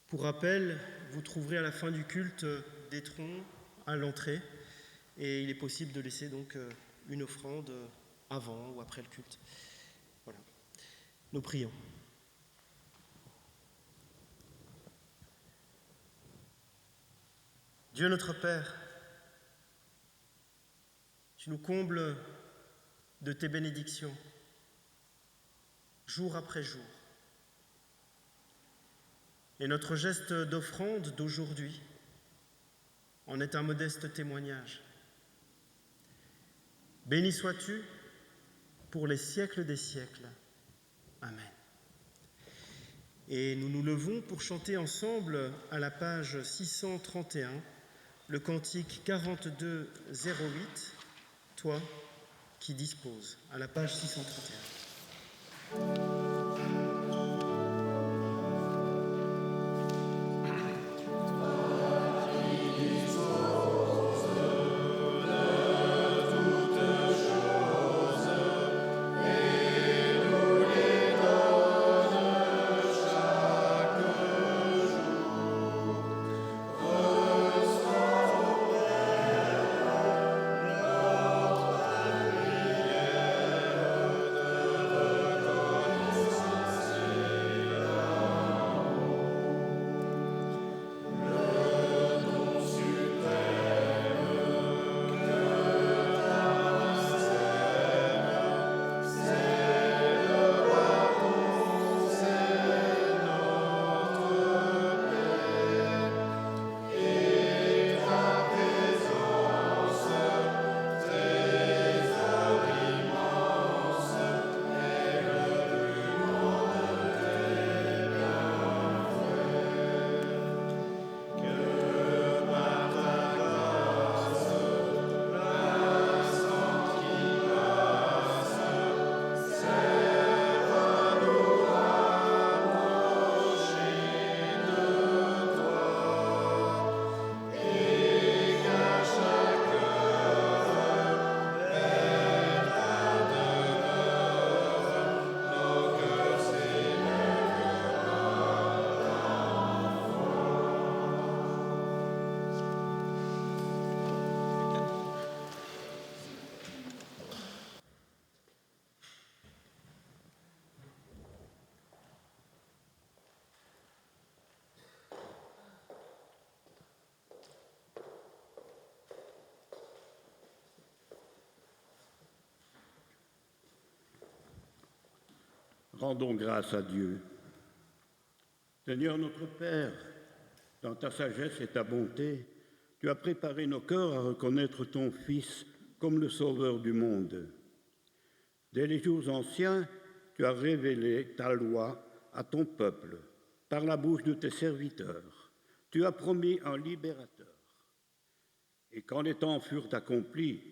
Pour rappel, vous trouverez à la fin du culte des troncs à l'entrée et il est possible de laisser donc une offrande avant ou après le culte. Voilà. Nous prions. Dieu notre Père, tu nous combles de tes bénédictions, jour après jour. Et notre geste d'offrande d'aujourd'hui en est un modeste témoignage. Béni sois-tu pour les siècles des siècles. Amen. Et nous nous levons pour chanter ensemble à la page 631 le cantique 4208, Toi qui disposes, à la page 631. Rendons grâce à Dieu. Seigneur notre Père, dans ta sagesse et ta bonté, tu as préparé nos cœurs à reconnaître ton Fils comme le Sauveur du monde. Dès les jours anciens, tu as révélé ta loi à ton peuple par la bouche de tes serviteurs. Tu as promis un libérateur. Et quand les temps furent accomplis,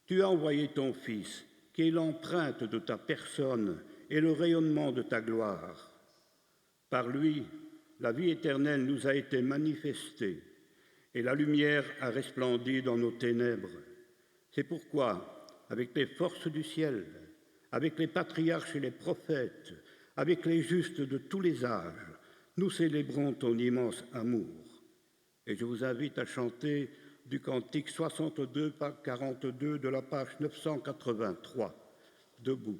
tu as envoyé ton Fils, qui est l'empreinte de ta personne et le rayonnement de ta gloire. Par lui, la vie éternelle nous a été manifestée et la lumière a resplendi dans nos ténèbres. C'est pourquoi, avec les forces du ciel, avec les patriarches et les prophètes, avec les justes de tous les âges, nous célébrons ton immense amour. Et je vous invite à chanter du cantique 62-42 de la page 983, debout.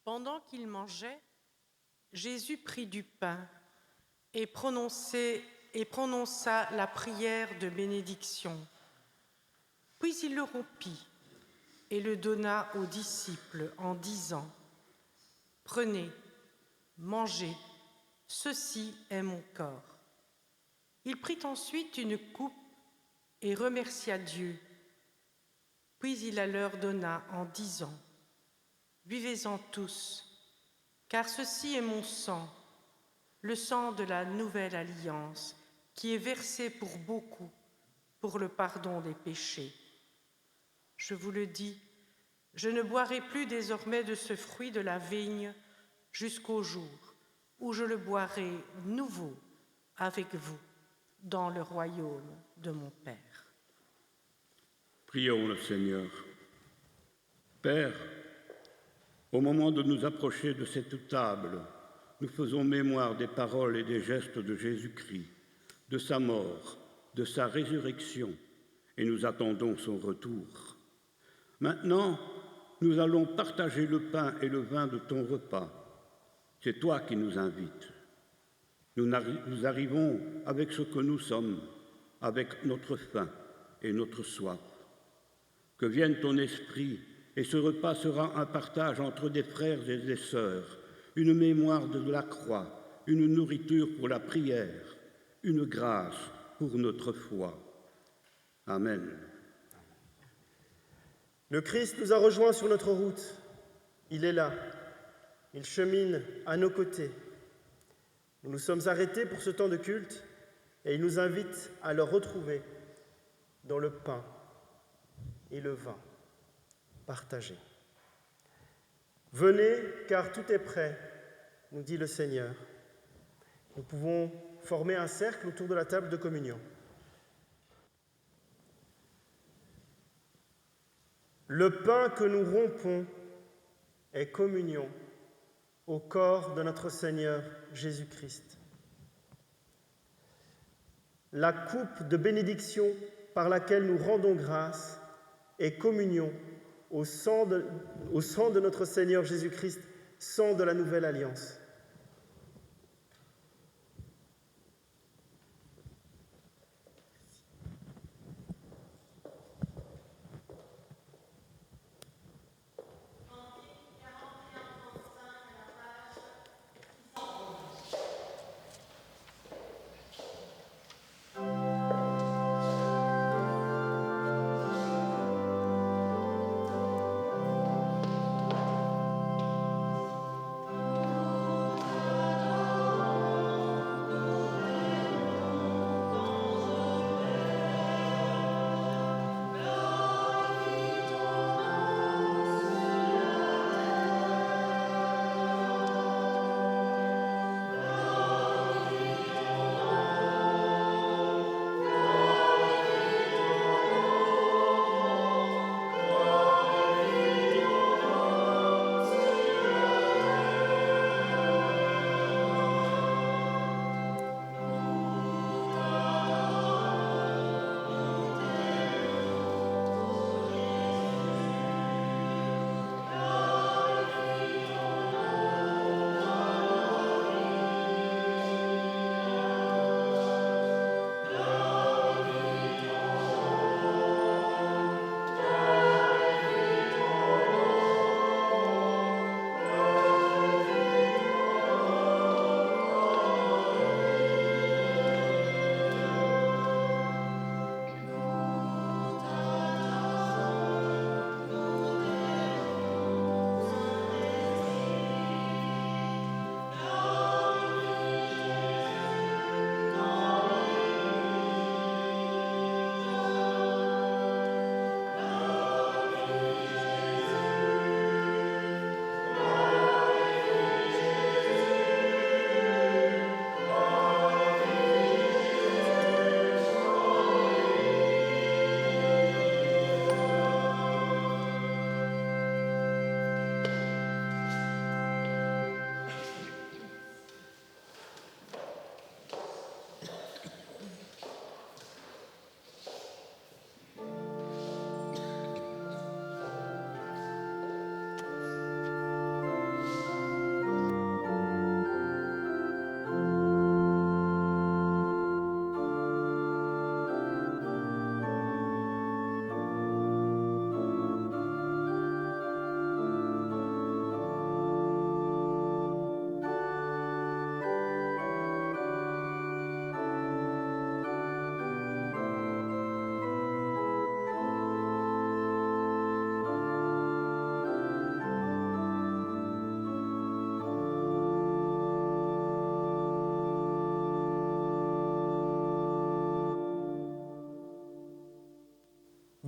Pendant qu'ils mangeaient, Jésus prit du pain et prononça la prière de bénédiction. Puis il le rompit et le donna aux disciples en disant : « Prenez, mangez, ceci est mon corps. » Il prit ensuite une coupe et remercia Dieu. Puis il la leur donna en disant : « Buvez-en tous, car ceci est mon sang, le sang de la nouvelle alliance, qui est versé pour beaucoup, pour le pardon des péchés. Je vous le dis, je ne boirai plus désormais de ce fruit de la vigne jusqu'au jour où je le boirai nouveau avec vous dans le royaume de mon Père. » Prions le Seigneur. Père, au moment de nous approcher de cette table, nous faisons mémoire des paroles et des gestes de Jésus-Christ, de sa mort, de sa résurrection, et nous attendons son retour. Maintenant, nous allons partager le pain et le vin de ton repas. C'est toi qui nous invites. Nous arrivons avec ce que nous sommes, avec notre faim et notre soif. Que vienne ton esprit, et ce repas sera un partage entre des frères et des sœurs, une mémoire de la croix, une nourriture pour la prière, une grâce pour notre foi. Amen. Le Christ nous a rejoints sur notre route. Il est là. Il chemine à nos côtés. Nous nous sommes arrêtés pour ce temps de culte et il nous invite à le retrouver dans le pain et le vin partagés. Venez, car tout est prêt, nous dit le Seigneur. Nous pouvons former un cercle autour de la table de communion. Le pain que nous rompons est communion au corps de notre Seigneur Jésus-Christ. La coupe de bénédiction par laquelle nous rendons grâce est communion au sang de notre Seigneur Jésus-Christ, sang de la nouvelle alliance.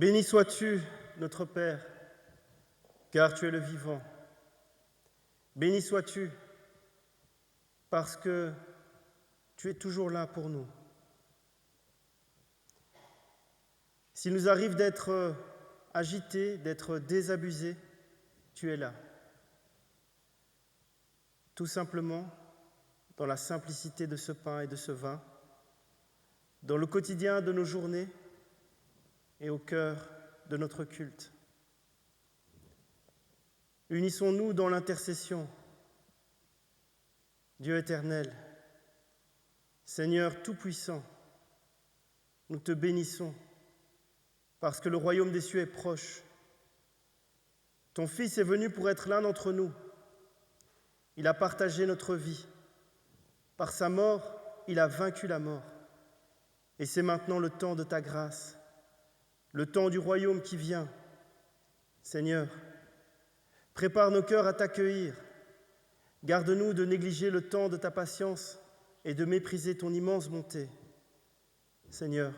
Béni sois-tu, notre Père, car tu es le vivant. Béni sois-tu, parce que tu es toujours là pour nous. S'il nous arrive d'être agités, d'être désabusés, tu es là. Tout simplement, dans la simplicité de ce pain et de ce vin, dans le quotidien de nos journées et au cœur de notre culte. Unissons-nous dans l'intercession. Dieu éternel, Seigneur Tout-Puissant, nous te bénissons parce que le royaume des cieux est proche. Ton Fils est venu pour être l'un d'entre nous. Il a partagé notre vie. Par sa mort, il a vaincu la mort. Et c'est maintenant le temps de ta grâce, le temps du royaume qui vient. Seigneur, prépare nos cœurs à t'accueillir. Garde-nous de négliger le temps de ta patience et de mépriser ton immense bonté. Seigneur,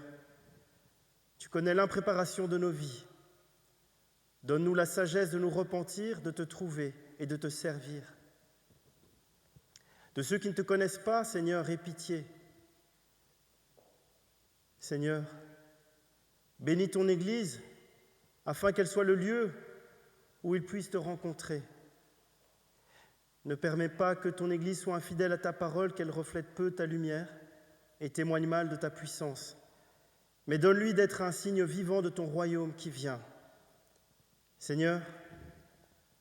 tu connais l'impréparation de nos vies. Donne-nous la sagesse de nous repentir, de te trouver et de te servir. De ceux qui ne te connaissent pas, Seigneur, aie pitié. Seigneur, bénis ton Église afin qu'elle soit le lieu où ils puissent te rencontrer. Ne permets pas que ton Église soit infidèle à ta parole, qu'elle reflète peu ta lumière et témoigne mal de ta puissance. Mais donne-lui d'être un signe vivant de ton royaume qui vient. Seigneur,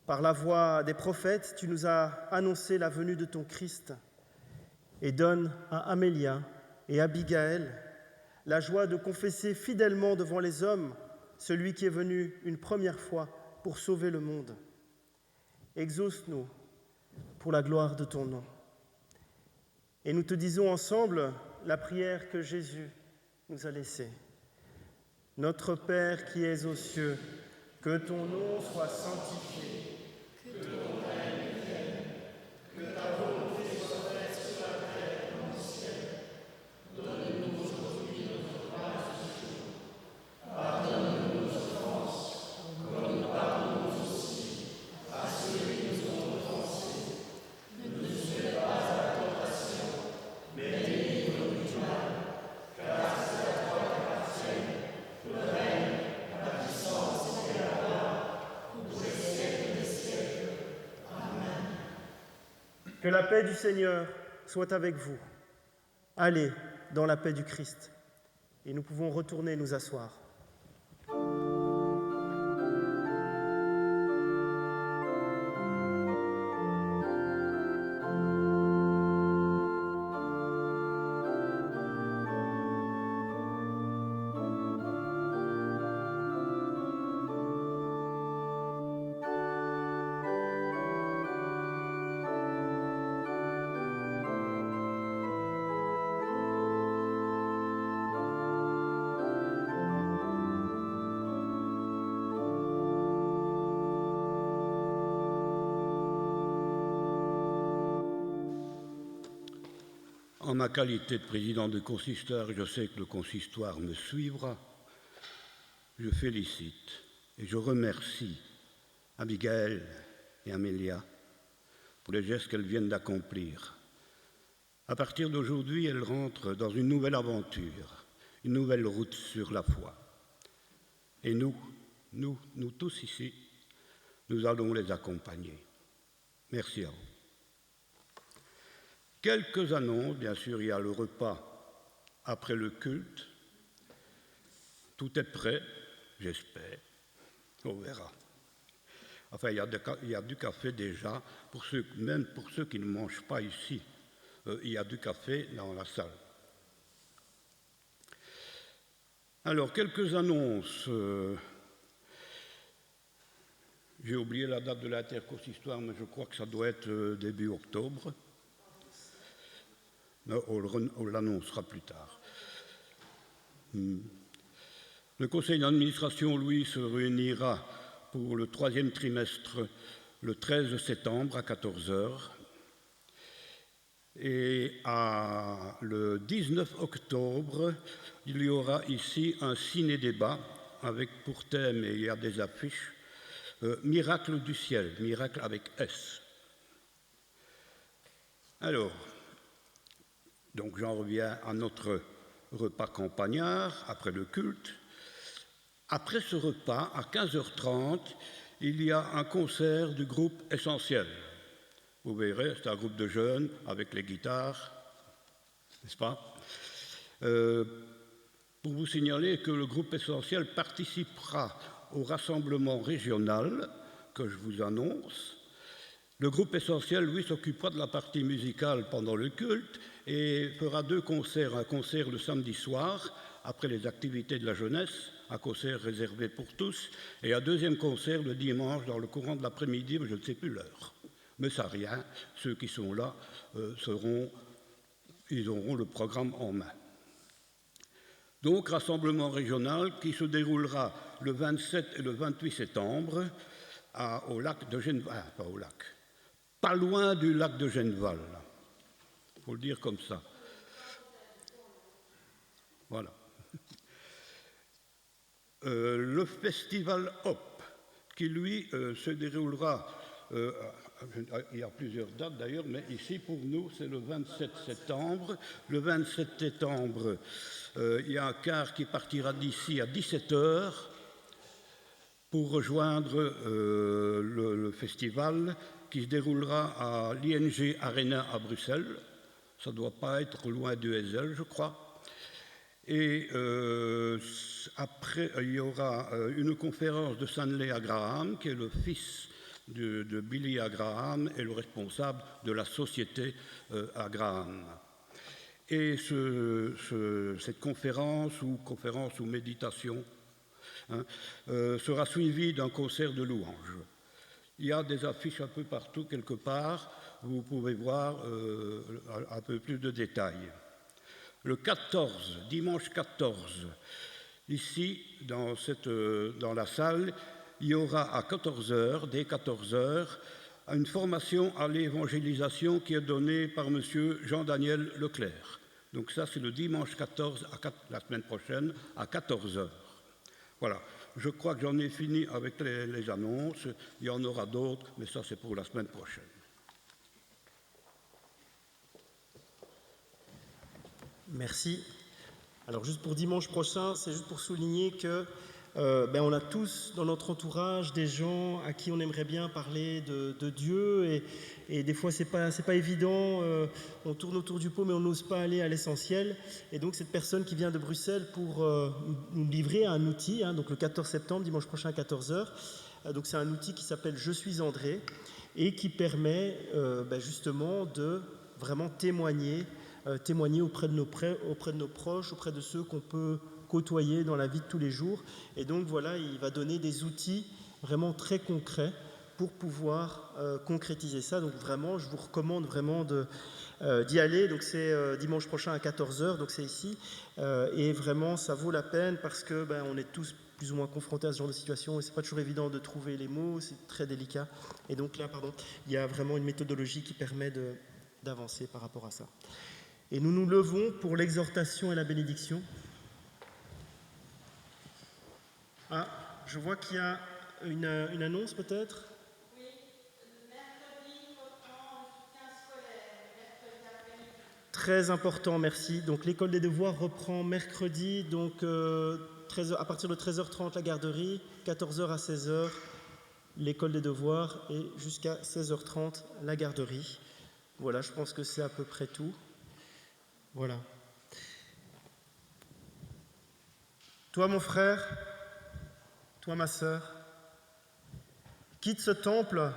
par la voix des prophètes, tu nous as annoncé la venue de ton Christ et donne à Amélia et Abigaël la joie de confesser fidèlement devant les hommes celui qui est venu une première fois pour sauver le monde. Exauce-nous pour la gloire de ton nom. Et nous te disons ensemble la prière que Jésus nous a laissée. Notre Père qui es aux cieux, que ton nom soit sanctifié, que ton règne vienne, que ta volonté soit faite sur la terre comme au ciel. Donne-nous aujourd'hui notre pain de ce jour. Pardonne-nous nos offenses, comme nous pardonnons aussi à ceux qui nous ont offensés. Ne nous soumets pas à la tentation, mais délivre-nous du mal, car c'est à toi qu'appartiennent le règne, la puissance et la gloire, pour les siècles des siècles. Amen. Que la paix du Seigneur soit avec vous. Allez dans la paix du Christ. Et nous pouvons retourner nous asseoir. En ma qualité de président du consistoire, je sais que le consistoire me suivra. Je félicite et je remercie Abigaël et Amélia pour les gestes qu'elles viennent d'accomplir. À partir d'aujourd'hui, elles rentrent dans une nouvelle aventure, une nouvelle route sur la foi. Et nous tous ici, nous allons les accompagner. Merci à vous. Quelques annonces, bien sûr, il y a le repas après le culte. Tout est prêt, j'espère. On verra. Enfin, il y a du café déjà, même pour ceux qui ne mangent pas ici. Il y a du café dans la salle. Alors, quelques annonces. J'ai oublié la date de l'interconsistoire, mais je crois que ça doit être début octobre. On l'annoncera plus tard. Le conseil d'administration, lui, se réunira pour le 3e trimestre le 13 septembre à 14h. Et le 19 octobre, il y aura ici un ciné-débat avec pour thème, et il y a des affiches, Miracle du ciel, miracle avec S. Alors, donc j'en reviens à notre repas campagnard, après le culte. Après ce repas, à 15h30, il y a un concert du groupe Essentiel. Vous verrez, c'est un groupe de jeunes avec les guitares, n'est-ce pas? Pour vous signaler que le groupe Essentiel participera au rassemblement régional que je vous annonce. Le groupe Essentiel, lui, s'occupera de la partie musicale pendant le culte et fera 2 concerts. Un concert le samedi soir, après les activités de la jeunesse, un concert réservé pour tous, et un deuxième concert le dimanche dans le courant de l'après-midi, mais je ne sais plus l'heure. Mais ça rien, ceux qui sont là ils auront le programme en main. Donc, rassemblement régional qui se déroulera le 27 et le 28 septembre au lac de Genneval, pas au lac, pas loin du lac de Genneval, il faut le dire comme ça. Voilà. Le festival Hop, qui lui se déroulera, il y a plusieurs dates d'ailleurs, mais ici pour nous c'est le 27 septembre. Le 27 septembre, il y a un car qui partira d'ici à 17h pour rejoindre le festival qui se déroulera à l'ING Arena à Bruxelles. Ça ne doit pas être loin du Heysel, je crois. Et après, il y aura une conférence de Stanley Graham, qui est le fils de Billy Graham et le responsable de la société Graham. Et cette conférence ou méditation sera suivie d'un concert de louanges. Il y a des affiches un peu partout, quelque part, vous pouvez voir un peu plus de détails. Le 14, dimanche 14, ici, dans la salle, il y aura à 14h, dès 14h, une formation à l'évangélisation qui est donnée par M. Jean-Daniel Leclerc. Donc ça, c'est le dimanche 14, la semaine prochaine, à 14h. Voilà, je crois que j'en ai fini avec les annonces. Il y en aura d'autres, mais ça, c'est pour la semaine prochaine. Merci. Alors juste pour dimanche prochain, c'est juste pour souligner que on a tous dans notre entourage des gens à qui on aimerait bien parler de Dieu et des fois c'est pas évident, on tourne autour du pot mais on n'ose pas aller à l'essentiel. Et donc cette personne qui vient de Bruxelles pour nous livrer un outil, donc le 14 septembre, dimanche prochain à 14h, donc c'est un outil qui s'appelle Je suis André et qui permet justement de vraiment témoigner auprès de nos proches, auprès de ceux qu'on peut côtoyer dans la vie de tous les jours. Et donc voilà, il va donner des outils vraiment très concrets pour pouvoir concrétiser ça. Donc vraiment, je vous recommande vraiment d'y aller. Donc c'est dimanche prochain à 14h, donc c'est ici. Et vraiment, ça vaut la peine parce que on est tous plus ou moins confrontés à ce genre de situation et c'est pas toujours évident de trouver les mots, c'est très délicat. Et donc là, il y a vraiment une méthodologie qui permet d'avancer par rapport à ça. Et nous nous levons pour l'exhortation et la bénédiction. Ah, je vois qu'il y a une annonce peut-être. Oui, mercredi, reprend le soutien scolaire, mercredi après-midi. Très important, merci. Donc l'école des devoirs reprend mercredi, donc à partir de 13h30 la garderie, 14h à 16h l'école des devoirs et jusqu'à 16h30 la garderie. Voilà, je pense que c'est à peu près tout. Voilà. Toi, mon frère, toi, ma sœur, quitte ce temple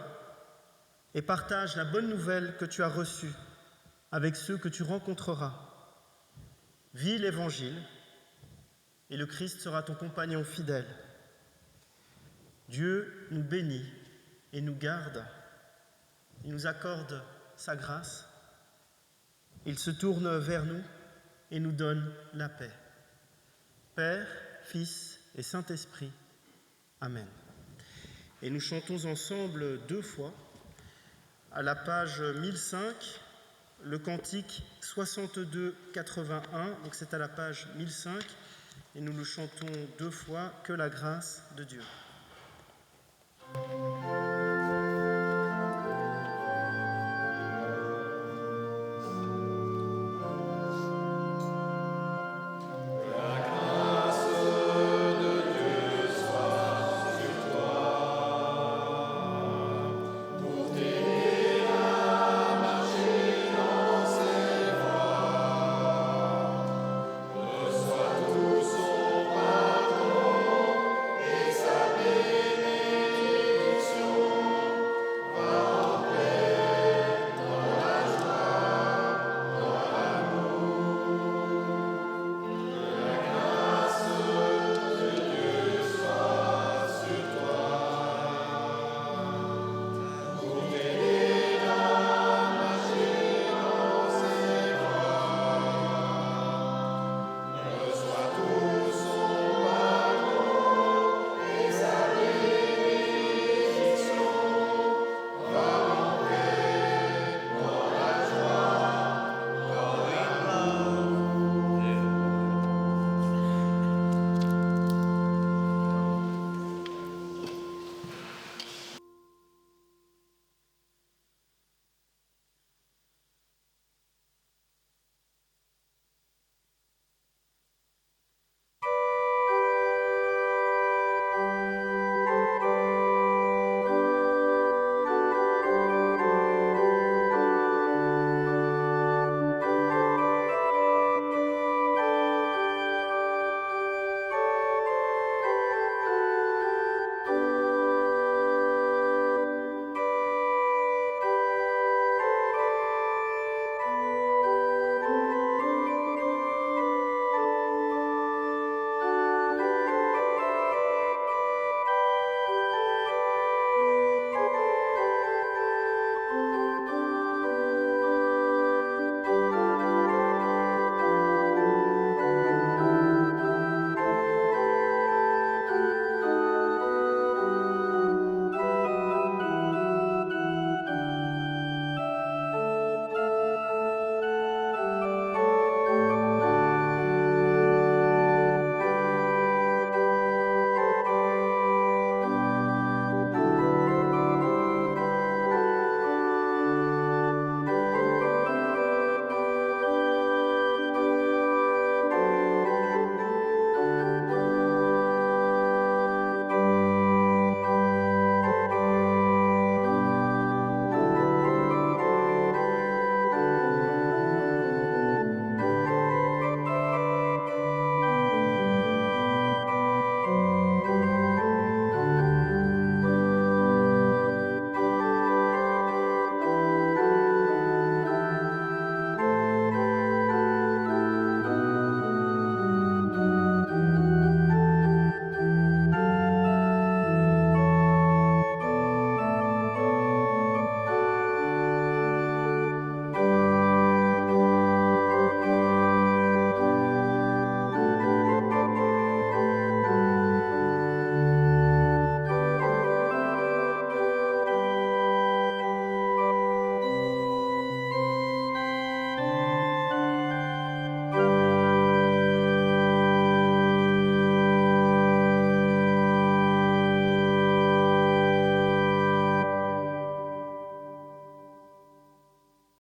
et partage la bonne nouvelle que tu as reçue avec ceux que tu rencontreras. Vis l'Évangile et le Christ sera ton compagnon fidèle. Dieu nous bénit et nous garde. Il nous accorde sa grâce. Il se tourne vers nous et nous donne la paix. Père, Fils et Saint-Esprit. Amen. Et nous chantons ensemble 2 fois, à la page 1005, le cantique 62-81, donc c'est à la page 1005, et nous le chantons 2 fois, que la grâce de Dieu.